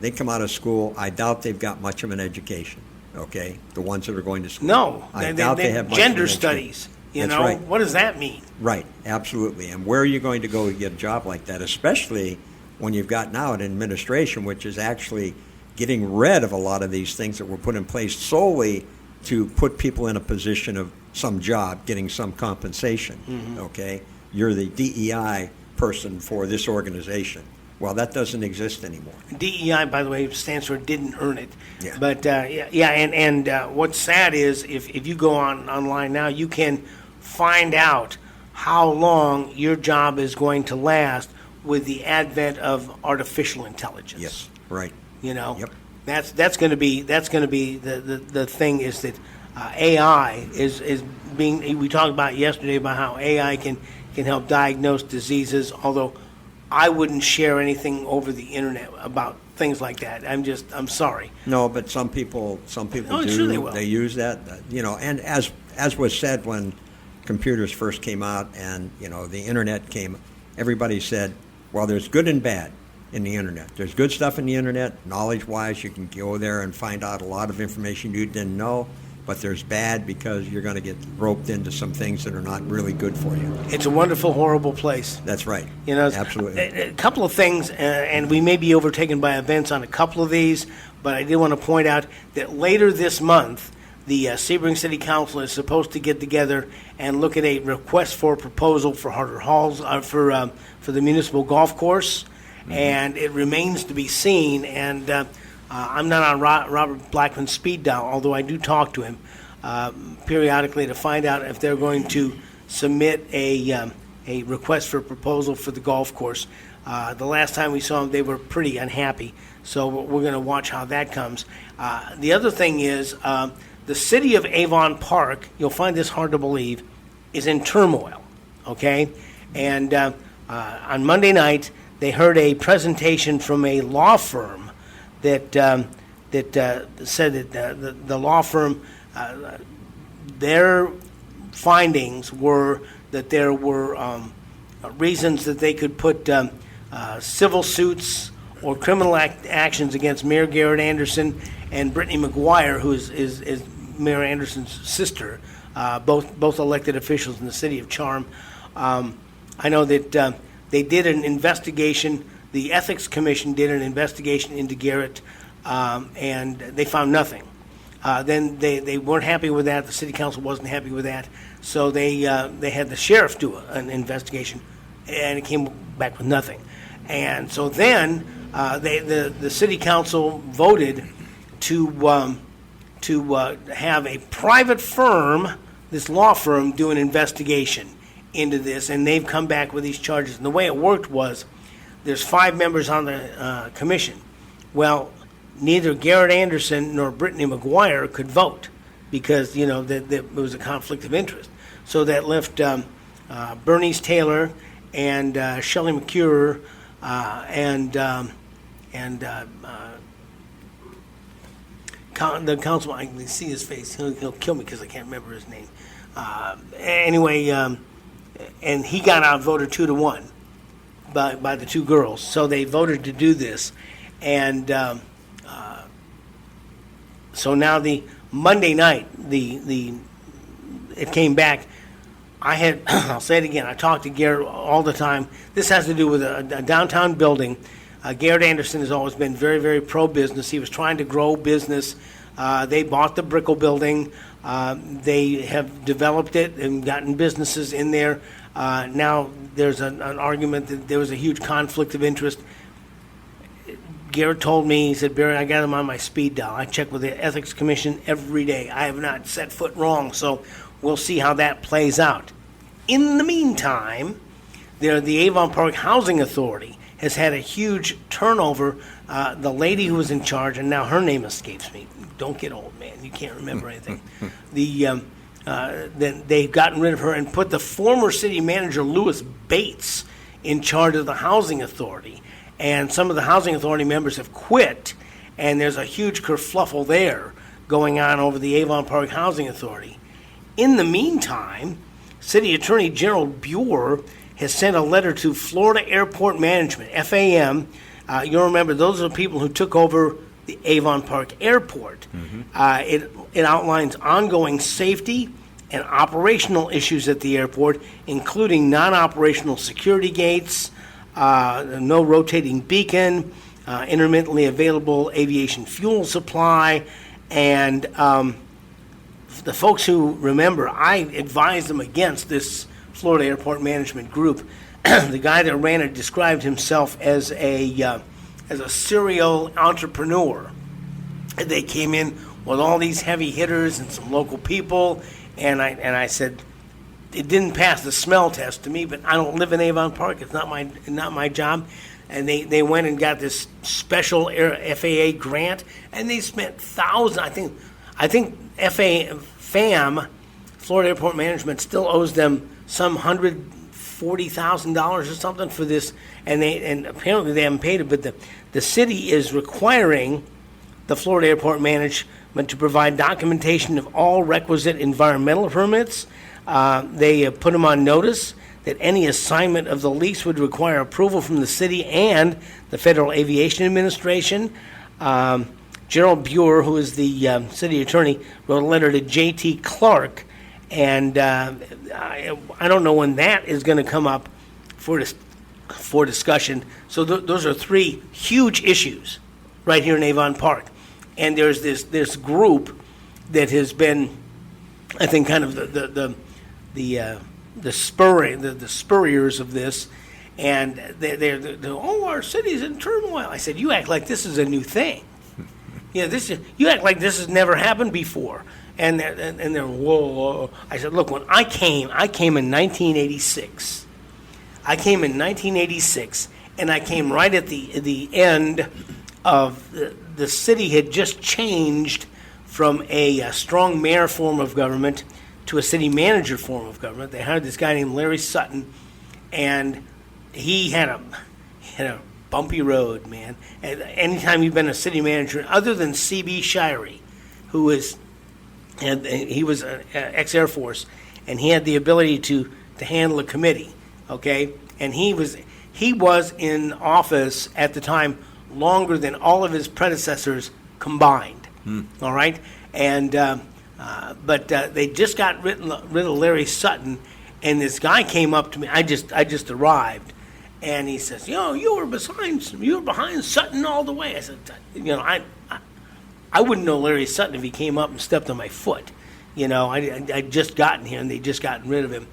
they come out of school, I doubt they've got much of an education. Okay, the ones that are going to school.
No,
I doubt they have much of an
gender
education.
studies.
That's right.
What does that mean?
Right, absolutely. And where are you going to go to get a job like that, especially when you've got now an administration which is actually getting rid of a lot of these things that were put in place solely to put people in a position of some job, getting some compensation, okay? You're the DEI person for this organization. Well, that doesn't exist anymore.
DEI, by the way, stands for didn't earn it.
Yeah.
But, and what's sad is if you go online now, you can find out how long your job is going to last with the advent of artificial intelligence.
Yes, right. Yep.
That's going to be the thing is that AI is being. We talked about yesterday about how AI can help diagnose diseases. Although I wouldn't share anything over the internet about things like that. I'm sorry.
No, but some people do.
Sure they will.
They use that, and as was said when computers first came out and the internet came, everybody said, well, there's good and bad. in the internet. There's good stuff in the internet. Knowledge-wise, you can go there and find out a lot of information you didn't know, but there's bad because you're going to get roped into some things that are not really good for you.
It's a wonderful, horrible place.
That's right.
You know,
Absolutely.
A couple of things, and we may be overtaken by events on a couple of these, but I did want to point out that later this month, the Sebring City Council is supposed to get together and look at a request for a proposal for Harder Halls for the municipal golf course, and it remains to be seen. And I'm not on Robert Blackman's speed dial, although I do talk to him periodically to find out if they're going to submit a request for a proposal for the golf course. The last time we saw them, they were pretty unhappy, so we're going to watch how that comes. The other thing is the city of Avon Park, you'll find this hard to believe, is in turmoil, okay? And on Monday night, they heard a presentation from a law firm that said that the law firm, their findings were that there were reasons that they could put civil suits or criminal actions against Mayor Garrett Anderson and Brittany McGuire, who is Mayor Anderson's sister, both elected officials in the city of Charm. I know that they did an investigation. The Ethics Commission did an investigation into Garrett, and they found nothing. Then they weren't happy with that. The city council wasn't happy with that, so they had the sheriff do an investigation, and it came back with nothing. And so then the city council voted to have a private firm, this law firm, do an investigation into this, and they've come back with these charges. And the way it worked was, there's 5 members on the commission. Well, neither Garrett Anderson nor Brittany McGuire could vote because, you know, that there was a conflict of interest. So that left Bernice Taylor and Shelley McCure and the councilman. I can see his face. He'll kill me because I can't remember his name. Anyway, and he got outvoted 2-1 by the 2 girls. So they voted to do this, and so now the Monday night, it came back. I'll say it again. I talk to Garrett all the time. This has to do with a downtown building. Garrett Anderson has always been very, very pro-business. He was trying to grow business. They bought the Brickell building. They have developed it and gotten businesses in there. Now there's an argument that there was a huge conflict of interest. Garrett told me, he said, Barry, I got him on my speed dial. I check with the Ethics Commission every day. I have not set foot wrong, so we'll see how that plays out. In the meantime, the Avon Park Housing Authority has had a huge turnover. The lady who was in charge, and now her name escapes me. Don't get old, man. You can't remember anything. Then they've gotten rid of her and put the former city manager, Lewis Bates, in charge of the Housing Authority. And some of the Housing Authority members have quit, and there's a huge kerfluffle there going on over the Avon Park Housing Authority. In the meantime, City Attorney Gerald Buer has sent a letter to Florida Airport Management, FAM. You'll remember, those are the people who took over the Avon Park Airport. It outlines ongoing safety and operational issues at the airport, including non-operational security gates, no rotating beacon, intermittently available aviation fuel supply, and the folks who remember, I advised them against this Florida Airport Management Group. The guy that ran it described himself as a serial entrepreneur. They came in with all these heavy hitters and some local people, and I said, it didn't pass the smell test to me, but I don't live in Avon Park. It's not my job. And they went and got this special FAA grant, and they spent thousands. I think FAM, Florida Airport Management, still owes them some $140,000 or something for this, and apparently they haven't paid it. But the city is requiring the Florida Airport Management to provide documentation of all requisite environmental permits. They put them on notice that any assignment of the lease would require approval from the city and the Federal Aviation Administration. Gerald Buer, who is the city attorney, wrote a letter to J.T. Clark, and I don't know when that is going to come up for discussion. So those are three huge issues right here in Avon Park. And there's this group that has been, I think, kind of the spurriers of this, and they're oh, our city's in turmoil. I said, you act like this is a new thing. You act like this has never happened before. And they're whoa. I said, look, when I came in 1986. I came in 1986, and I came right at the end of the city had just changed from a strong mayor form of government to a city manager form of government. They hired this guy named Larry Sutton, and he had a bumpy road, man. And anytime you've been a city manager, other than C.B. Shirey, who was an ex-Air Force, and he had the ability to handle a committee, okay? And he was in office at the time longer than all of his predecessors combined, all right? And but they just got rid of Larry Sutton, and this guy came up to me. I just arrived, and he says, you were behind Sutton all the way. I said, I wouldn't know Larry Sutton if he came up and stepped on my foot. I'd just gotten here, and they'd just gotten rid of him.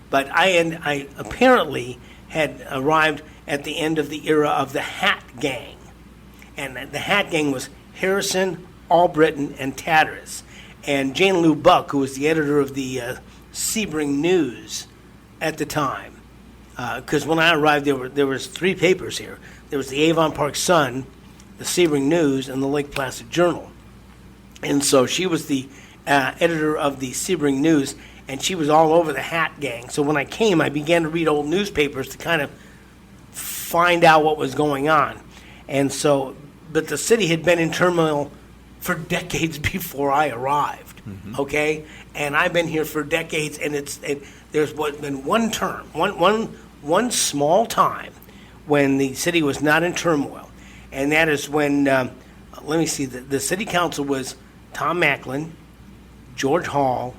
But I apparently had arrived at the end of the era of the Hat Gang. And the Hat Gang was Harrison, Albritton, and Tatteras. And Jane Lou Buck, who was the editor of the Sebring News at the time. Because when I arrived, there was three papers here. There was the Avon Park Sun, the Sebring News, and the Lake Placid Journal. And so she was the editor of the Sebring News, and she was all over the Hat Gang. So when I came, I began to read old newspapers to kind of find out what was going on. And so, but the city had been in turmoil for decades before I arrived, okay? And I've been here for decades, and there's been one term, one small time when the city was not in turmoil, and that is when, let me see, the city council was Tom Macklin, George Hall,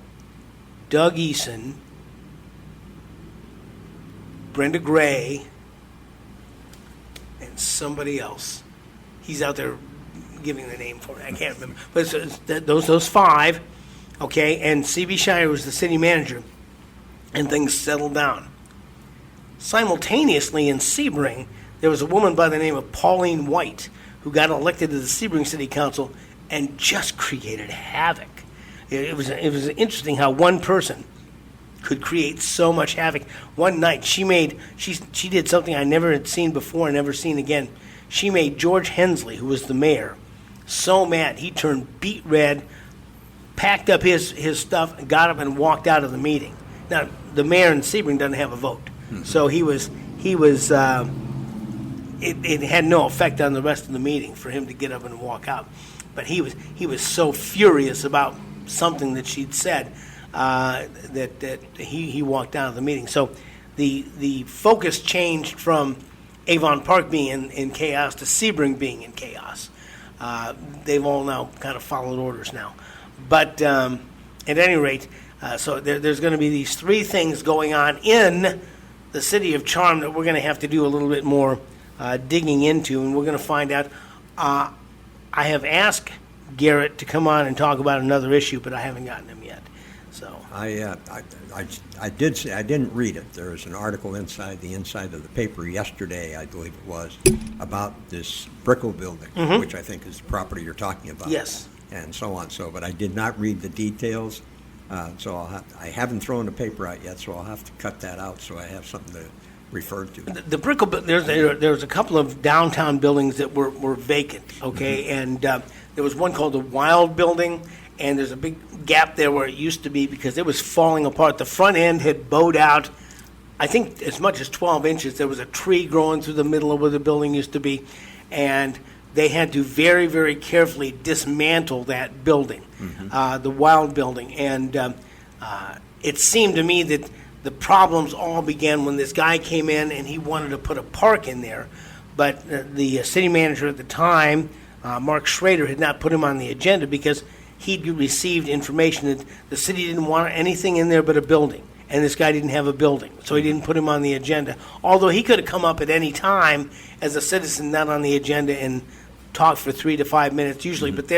Doug Eason, Brenda Gray, and somebody else. He's out there giving the name for it. I can't remember. But it's those five, okay, and C.B. Shire was the city manager, and things settled down. Simultaneously in Sebring, there was a woman by the name of Pauline White who got elected to the Sebring City Council and just created havoc. It was interesting how one person could create so much havoc. One night she did something I never had seen before and never seen again. She made George Hensley, who was the mayor, so mad he turned beet red, packed up his stuff, and got up and walked out of the meeting. Now the mayor in Sebring doesn't have a vote, so it had no effect on the rest of the meeting for him to get up and walk out. But he was so furious about something that she'd said that he walked out of the meeting. So the focus changed from Avon Park being in chaos to Sebring being in chaos. They've all now kind of followed orders now. But at any rate, so there's going to be these three things going on in the City of Charm that we're going to have to do a little bit more digging into, and we're going to find out. I have asked Garrett to come on and talk about another issue, but I haven't gotten him yet. So
I did say I didn't read it. There was an article inside of the paper yesterday, I believe it was, about this Brickell building, which I think is the property you're talking about.
Yes.
And so on. So, but I did not read the details. So I haven't thrown the paper out yet. So I'll have to cut that out so I have something to refer to.
The Brickell, there's a couple of downtown buildings that were vacant. Okay, and there was one called the Wild Building. And there's a big gap there where it used to be because it was falling apart. The front end had bowed out, I think, as much as 12 inches. There was a tree growing through the middle of where the building used to be. And they had to very, very carefully dismantle that building, the Wild Building. And it seemed to me that the problems all began when this guy came in and he wanted to put a park in there. But the city manager at the time, Mark Schrader, had not put him on the agenda because he'd received information that the city didn't want anything in there but a building. And this guy didn't have a building, so he didn't put him on the agenda. Although he could have come up at any time as a citizen not on the agenda and talked for 3 to 5 minutes usually. But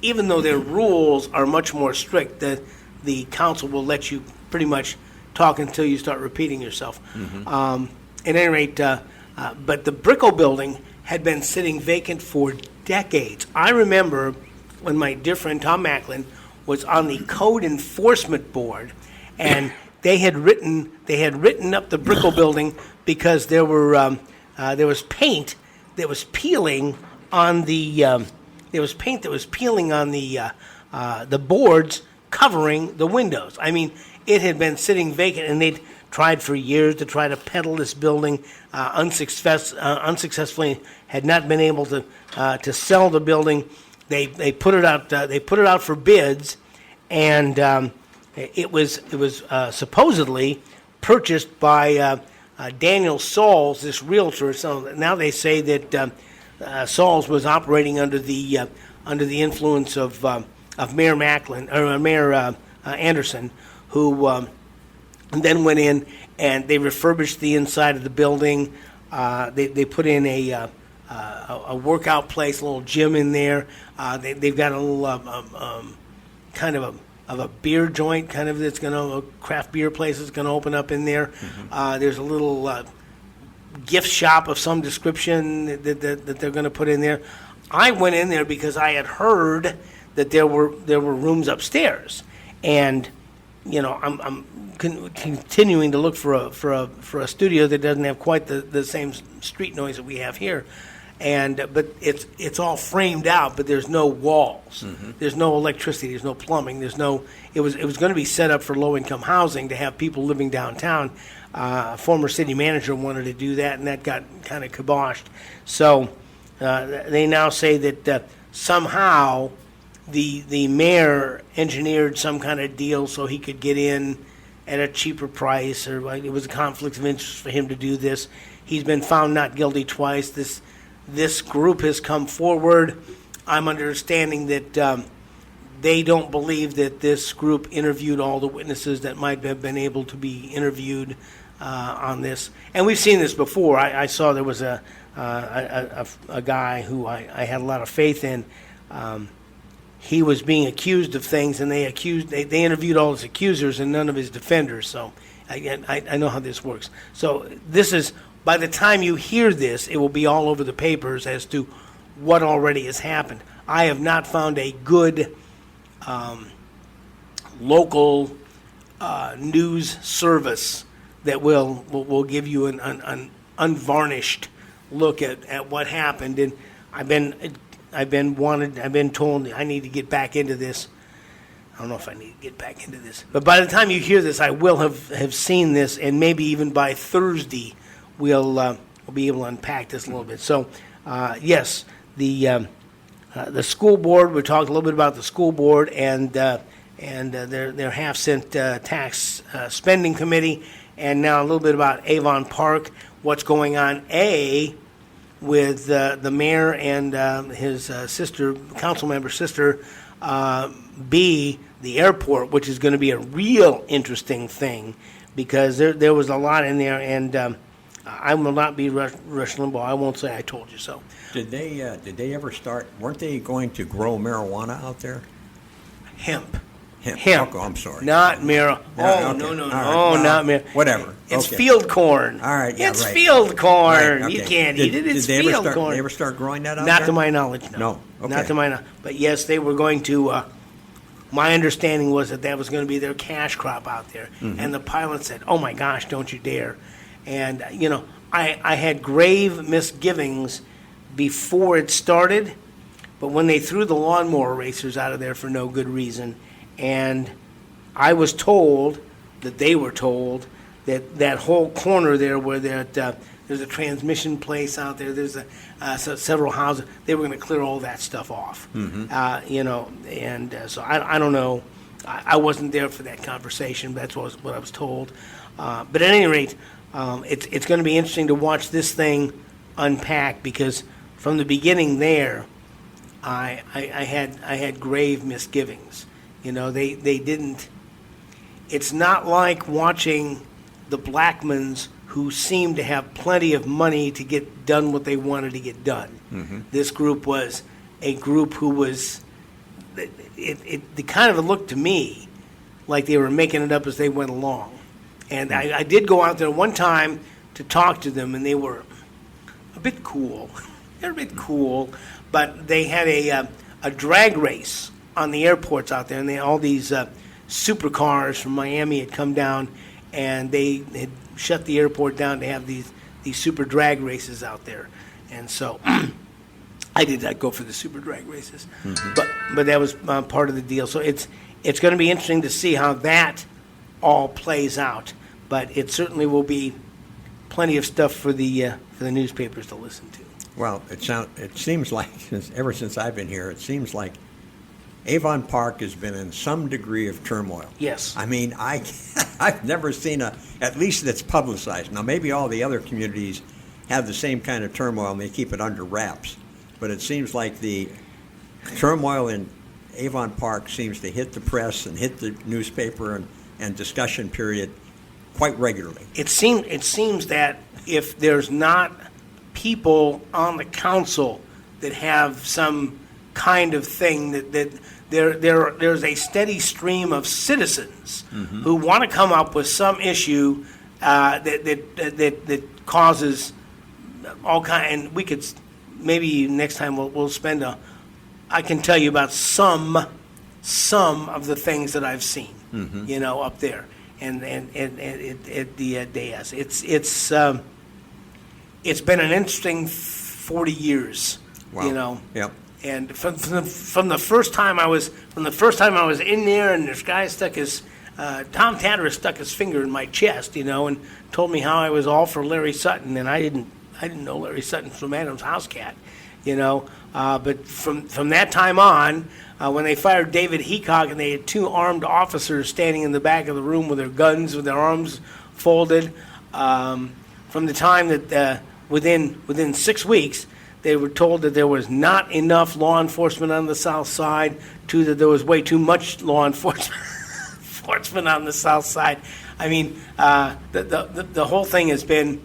even though their rules are much more strict, the council will let you pretty much talk until you start repeating yourself. At any rate, but the Brickell building had been sitting vacant for decades. I remember when my dear friend Tom Macklin was on the code enforcement board, and they had written up the Brickell building because there was paint that was peeling on the the boards covering the windows. I mean, it had been sitting vacant, and they'd tried for years to try to peddle this building, unsuccessfully, had not been able to sell the building. They put it out. They put it out for bids, and it was supposedly purchased by Daniel Sauls, this realtor. So now they say that Sauls was operating under the influence of Mayor Macklin or Mayor Anderson, who then went in and they refurbished the inside of the building. They put in a workout place, a little gym in there. They've got a little kind of a beer joint, kind of a craft beer place that's going to open up in there. There's a little gift shop of some description that they're going to put in there. I went in there because I had heard that there were rooms upstairs, and I'm continuing to look for a studio that doesn't have quite the same street noise that we have here. But it's all framed out, but there's no walls. There's no electricity. There's no plumbing. It was going to be set up for low income housing to have people living downtown. A former city manager wanted to do that, and that got kind of kiboshed. So they now say that somehow the mayor engineered some kind of deal so he could get in at a cheaper price, or it was a conflict of interest for him to do this. He's been found not guilty twice. This group has come forward. I'm understanding that they don't believe that this group interviewed all the witnesses that might have been able to be interviewed on this. And we've seen this before. I saw there was a guy who I had a lot of faith in. He was being accused of things, and they interviewed all his accusers and none of his defenders. So I know how this works. So this is, by the time you hear this, it will be all over the papers as to what already has happened. I have not found a good local news service that will give you an unvarnished look at what happened. And I've been told I need to get back into this. I don't know if I need to get back into this, but by the time you hear this, I will have seen this, and maybe even by Thursday we'll be able to unpack this a little bit. So yes, the school board. We talked a little bit about the school board and their half-cent tax spending committee, and now a little bit about Avon Park. What's going on? With the mayor and his sister, council member sister, B, the airport, which is going to be a real interesting thing, because there was a lot in there, and I will not be Rush Limbaugh. I won't say I told you so.
Did they ever start? Weren't they going to grow marijuana out there?
Hemp.
Oh, I'm sorry.
Not marijuana. Oh,
okay.
no.
Right.
Oh,
Well,
not marijuana.
Whatever.
It's
Okay.
field corn.
All right. Yeah,
it's
right.
field corn.
Right, okay.
You can't eat it. It's
did they
field corn.
They ever start growing that out
Not
there?
to my knowledge, no.
No. Okay.
Not to my knowledge. But yes, they were going to. My understanding was that was going to be their cash crop out there.
Mm-hmm.
And the pilot said, "Oh my gosh, don't you dare!" And I had grave misgivings before it started, but when they threw the lawnmower racers out of there for no good reason, and I was told that they were told that whole corner there where there's a transmission place out there, there's several houses, they were going to clear all that stuff off.
Mm-hmm.
So I don't know. I wasn't there for that conversation. That's what I was told. But at any rate, it's going to be interesting to watch this thing unpack, because from the beginning there, I had grave misgivings. They didn't. It's not like watching the Blackmans, who seemed to have plenty of money to get done what they wanted to get done.
Mm-hmm.
This group was a group who was. It kind of looked to me like they were making it up as they went along. And I did go out there one time to talk to them, and they were a bit cool. They're a bit cool, but they had a drag race on the airports out there, and all these supercars from Miami had come down, and they had shut the airport down to have these super drag races out there. And so I did not go for the super drag races, but that was part of the deal. So it's going to be interesting to see how that all plays out. But it certainly will be plenty of stuff for the newspapers to listen to.
Well, it seems like, ever since I've been here, it seems like Avon Park has been in some degree of turmoil.
Yes.
I mean, I've never seen at least that's publicized. Now, maybe all the other communities have the same kind of turmoil and they keep it under wraps. But it seems like the turmoil in Avon Park seems to hit the press and hit the newspaper and discussion period quite regularly.
It seems that if there's not people on the council that have some kind of thing, that there's a steady stream of citizens who want to come up with some issue that causes all kind. And we could maybe next time we'll spend I can tell you about some of the things that I've seen, up there, and at the dais. It's been an interesting 40 years,
Wow. Yep.
And from the first time I was in there, and this guy Tom Tatteris stuck his finger in my chest, and told me how I was all for Larry Sutton, and I didn't know Larry Sutton from Adam's house cat, but from that time on, when they fired David Heacock and they had two armed officers standing in the back of the room with their guns, with their arms folded, from the time that within 6 weeks, they were told that there was not enough law enforcement on the south side, that there was way too much law enforcement on the south side. I mean, the whole thing has been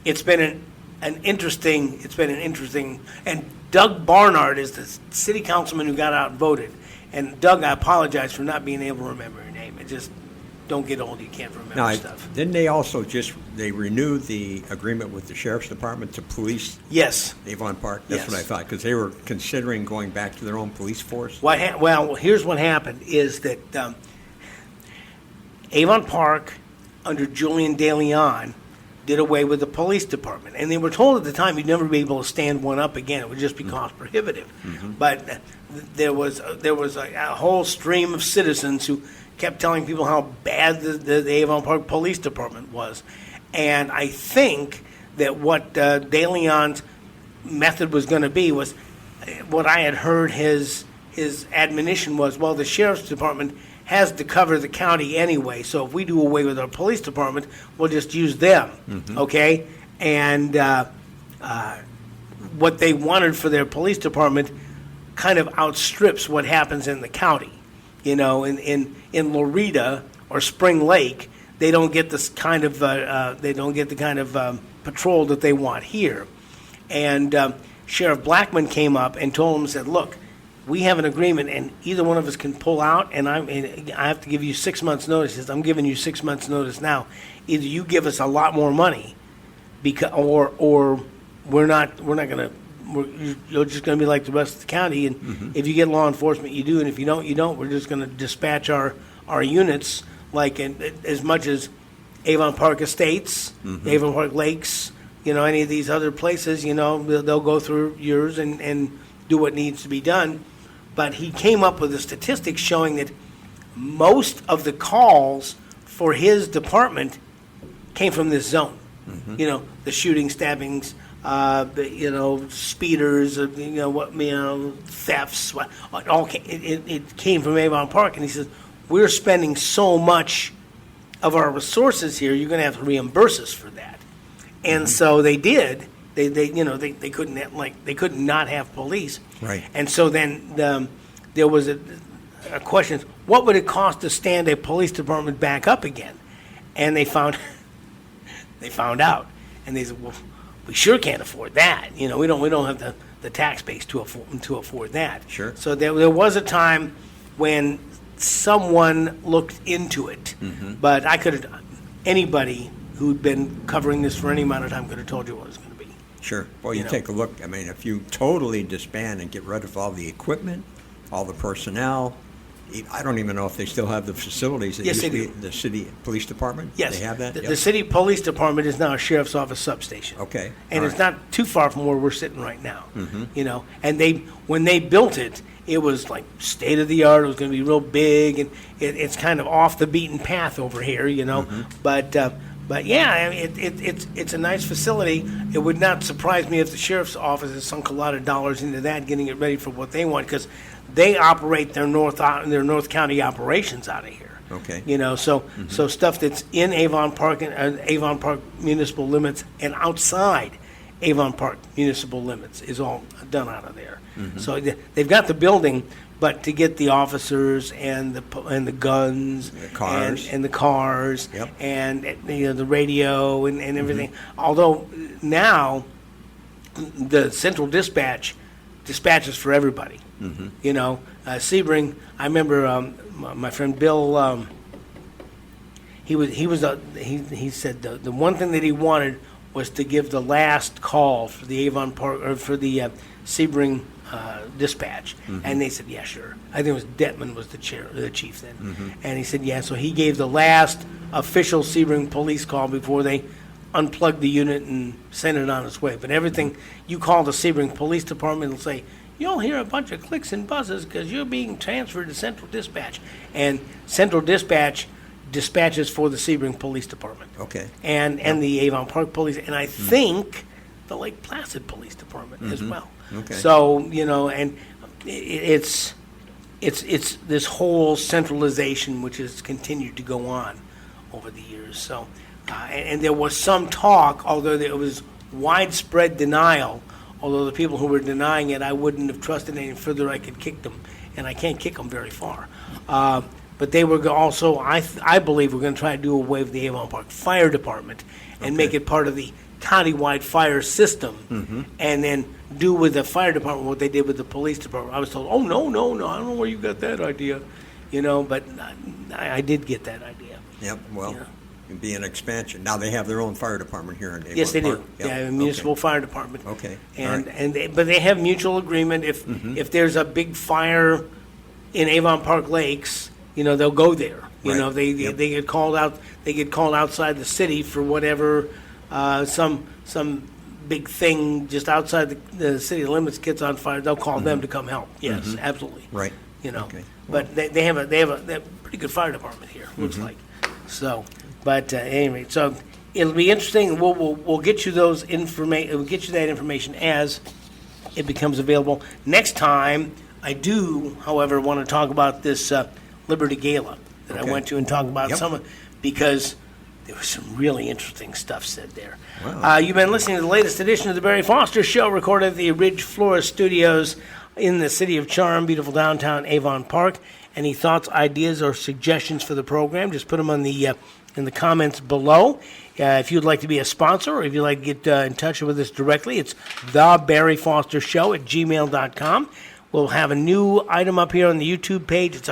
an interesting, and Doug Barnard is the city councilman who got out and voted. And Doug, I apologize for not being able to remember your name. It just, don't get old, you can't remember stuff.
Didn't they also they renewed the agreement with the sheriff's department to police Avon Park? That's what I thought, because they were considering going back to their own police force.
Well, here's what happened, is that Avon Park, under Julian DeLeon, did away with the police department. And they were told at the time you'd never be able to stand one up again. It would just be cost prohibitive. But there was a whole stream of citizens who kept telling people how bad the Avon Park Police Department was. And I think that what DeLeon's method was going to be was, what I had heard his admonition was, well, the Sheriff's Department has to cover the county anyway, so if we do away with our police department, we'll just use them, okay? And what they wanted for their police department kind of outstrips what happens in the county. In Loretta or Spring Lake, they don't get this kind of patrol that they want here. And Sheriff Blackman came up and told him, said, look, we have an agreement, and either one of us can pull out, and I have to give you 6 months' notice. He says, I'm giving you 6 months' notice now. Either you give us a lot more money, or we're not going to. You're just going to be like the rest of the county, and if you get law enforcement, you do, and if you don't, you don't. We're just going to dispatch our units, like as much as Avon Park Estates, Avon Park Lakes, any of these other places, they'll go through yours and do what needs to be done. But he came up with a statistic showing that most of the calls for his department came from this zone. The shooting, stabbings, speeders, thefts. It came from Avon Park, and he says, we're spending so much of our resources here, you're going to have to reimburse us for that. And so they did. They couldn't they could not have police.
Right.
And so then there was a question: what would it cost to stand a police department back up again? And they found out, and they said, well, we sure can't afford that. We don't have the tax base to afford that.
Sure.
So there was a time when someone looked into it, but anybody who'd been covering this for any amount of time could have told you what it was going to be.
Sure. Well, you take a look. I mean, if you totally disband and get rid of all the equipment, all the personnel, I don't even know if they still have the facilities that
Yes,
used
they
to
do.
be the city police department.
Yes,
They have that?
The city police department is now a sheriff's office substation.
Okay.
And
All
it's
right.
not too far from where we're sitting right now. And when they built it, it was like state of the art. It was going to be real big, and it's kind of off the beaten path over here, But yeah, I mean, it's a nice facility. It would not surprise me if the sheriff's office has sunk a lot of dollars into that, getting it ready for what they want, because they operate their North County operations out of here.
Okay.
So stuff that's in Avon Park and Avon Park municipal limits and outside Avon Park municipal limits is all done out of there. So they've got the building, but to get the officers and the guns,
The cars.
and the cars,
Yep.
and the radio and everything. Although now the central dispatches for everybody. Sebring. I remember my friend Bill. He said the one thing that he wanted was to give the last call for the Avon Park or for the Sebring dispatch, and they said, yeah, sure. I think it was Detman was the chief then, and he said, yeah. So he gave the last official Sebring police call before they unplugged the unit and sent it on its way. But everything you call the Sebring Police Department will say, you'll hear a bunch of clicks and buzzes because you're being transferred to Central Dispatch, and Central Dispatch dispatches for the Sebring Police Department.
Okay.
And the Avon Park Police, and I think the Lake Placid Police Department as well.
Okay.
So, and it's this whole centralization which has continued to go on over the years. So, and there was some talk, although there was widespread denial, although the people who were denying it, I wouldn't have trusted any further I could kick them, and I can't kick them very far. But they were also, I believe, we're going to try to do away with the Avon Park Fire Department and make it part of the countywide fire system, and then do with the fire department what they did with the police department. I was told, oh, no, I don't know where you got that idea, but I did get that idea.
Yep. Well, it'd be an expansion. Now they have their own fire department here in Avon
Yes, they
Park.
do.
Yep.
They have a municipal fire department.
Okay.
But they have mutual agreement. If there's a big fire in Avon Park Lakes, they'll go there.
Right.
They get called out. They get called outside the city for whatever some big thing just outside the city limits gets on fire. They'll call them to come help. Yes, absolutely.
Right.
Okay. But they have a pretty good fire department here. Looks like. So, but anyway, so it'll be interesting. We'll get you those information. We'll get you that information as it becomes available. Next time, I do, however, want to talk about this Liberty Gala that I went to and talk about some of, because there was some really interesting stuff said there.
Wow.
You've been listening to the latest edition of the Barry Foster Show, recorded at the Ridge Florist Studios in the City of Charm, beautiful downtown Avon Park. Any thoughts, ideas, or suggestions for the program, just put them on in the comments below. If you'd like to be a sponsor, or if you'd like to get in touch with us directly, it's thebarryfostershow@gmail.com. We'll have a new item up here on the YouTube page. It's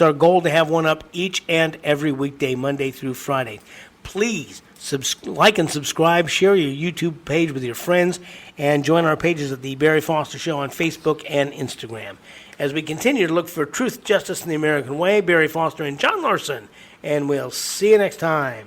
our goal to have one up each and every weekday, Monday through Friday. Please like and subscribe, share your YouTube page with your friends, and join our pages at the Barry Foster Show on Facebook and Instagram. As we continue to look for truth, justice, and the American way, Barry Foster and John Larsen, and we'll see you next time.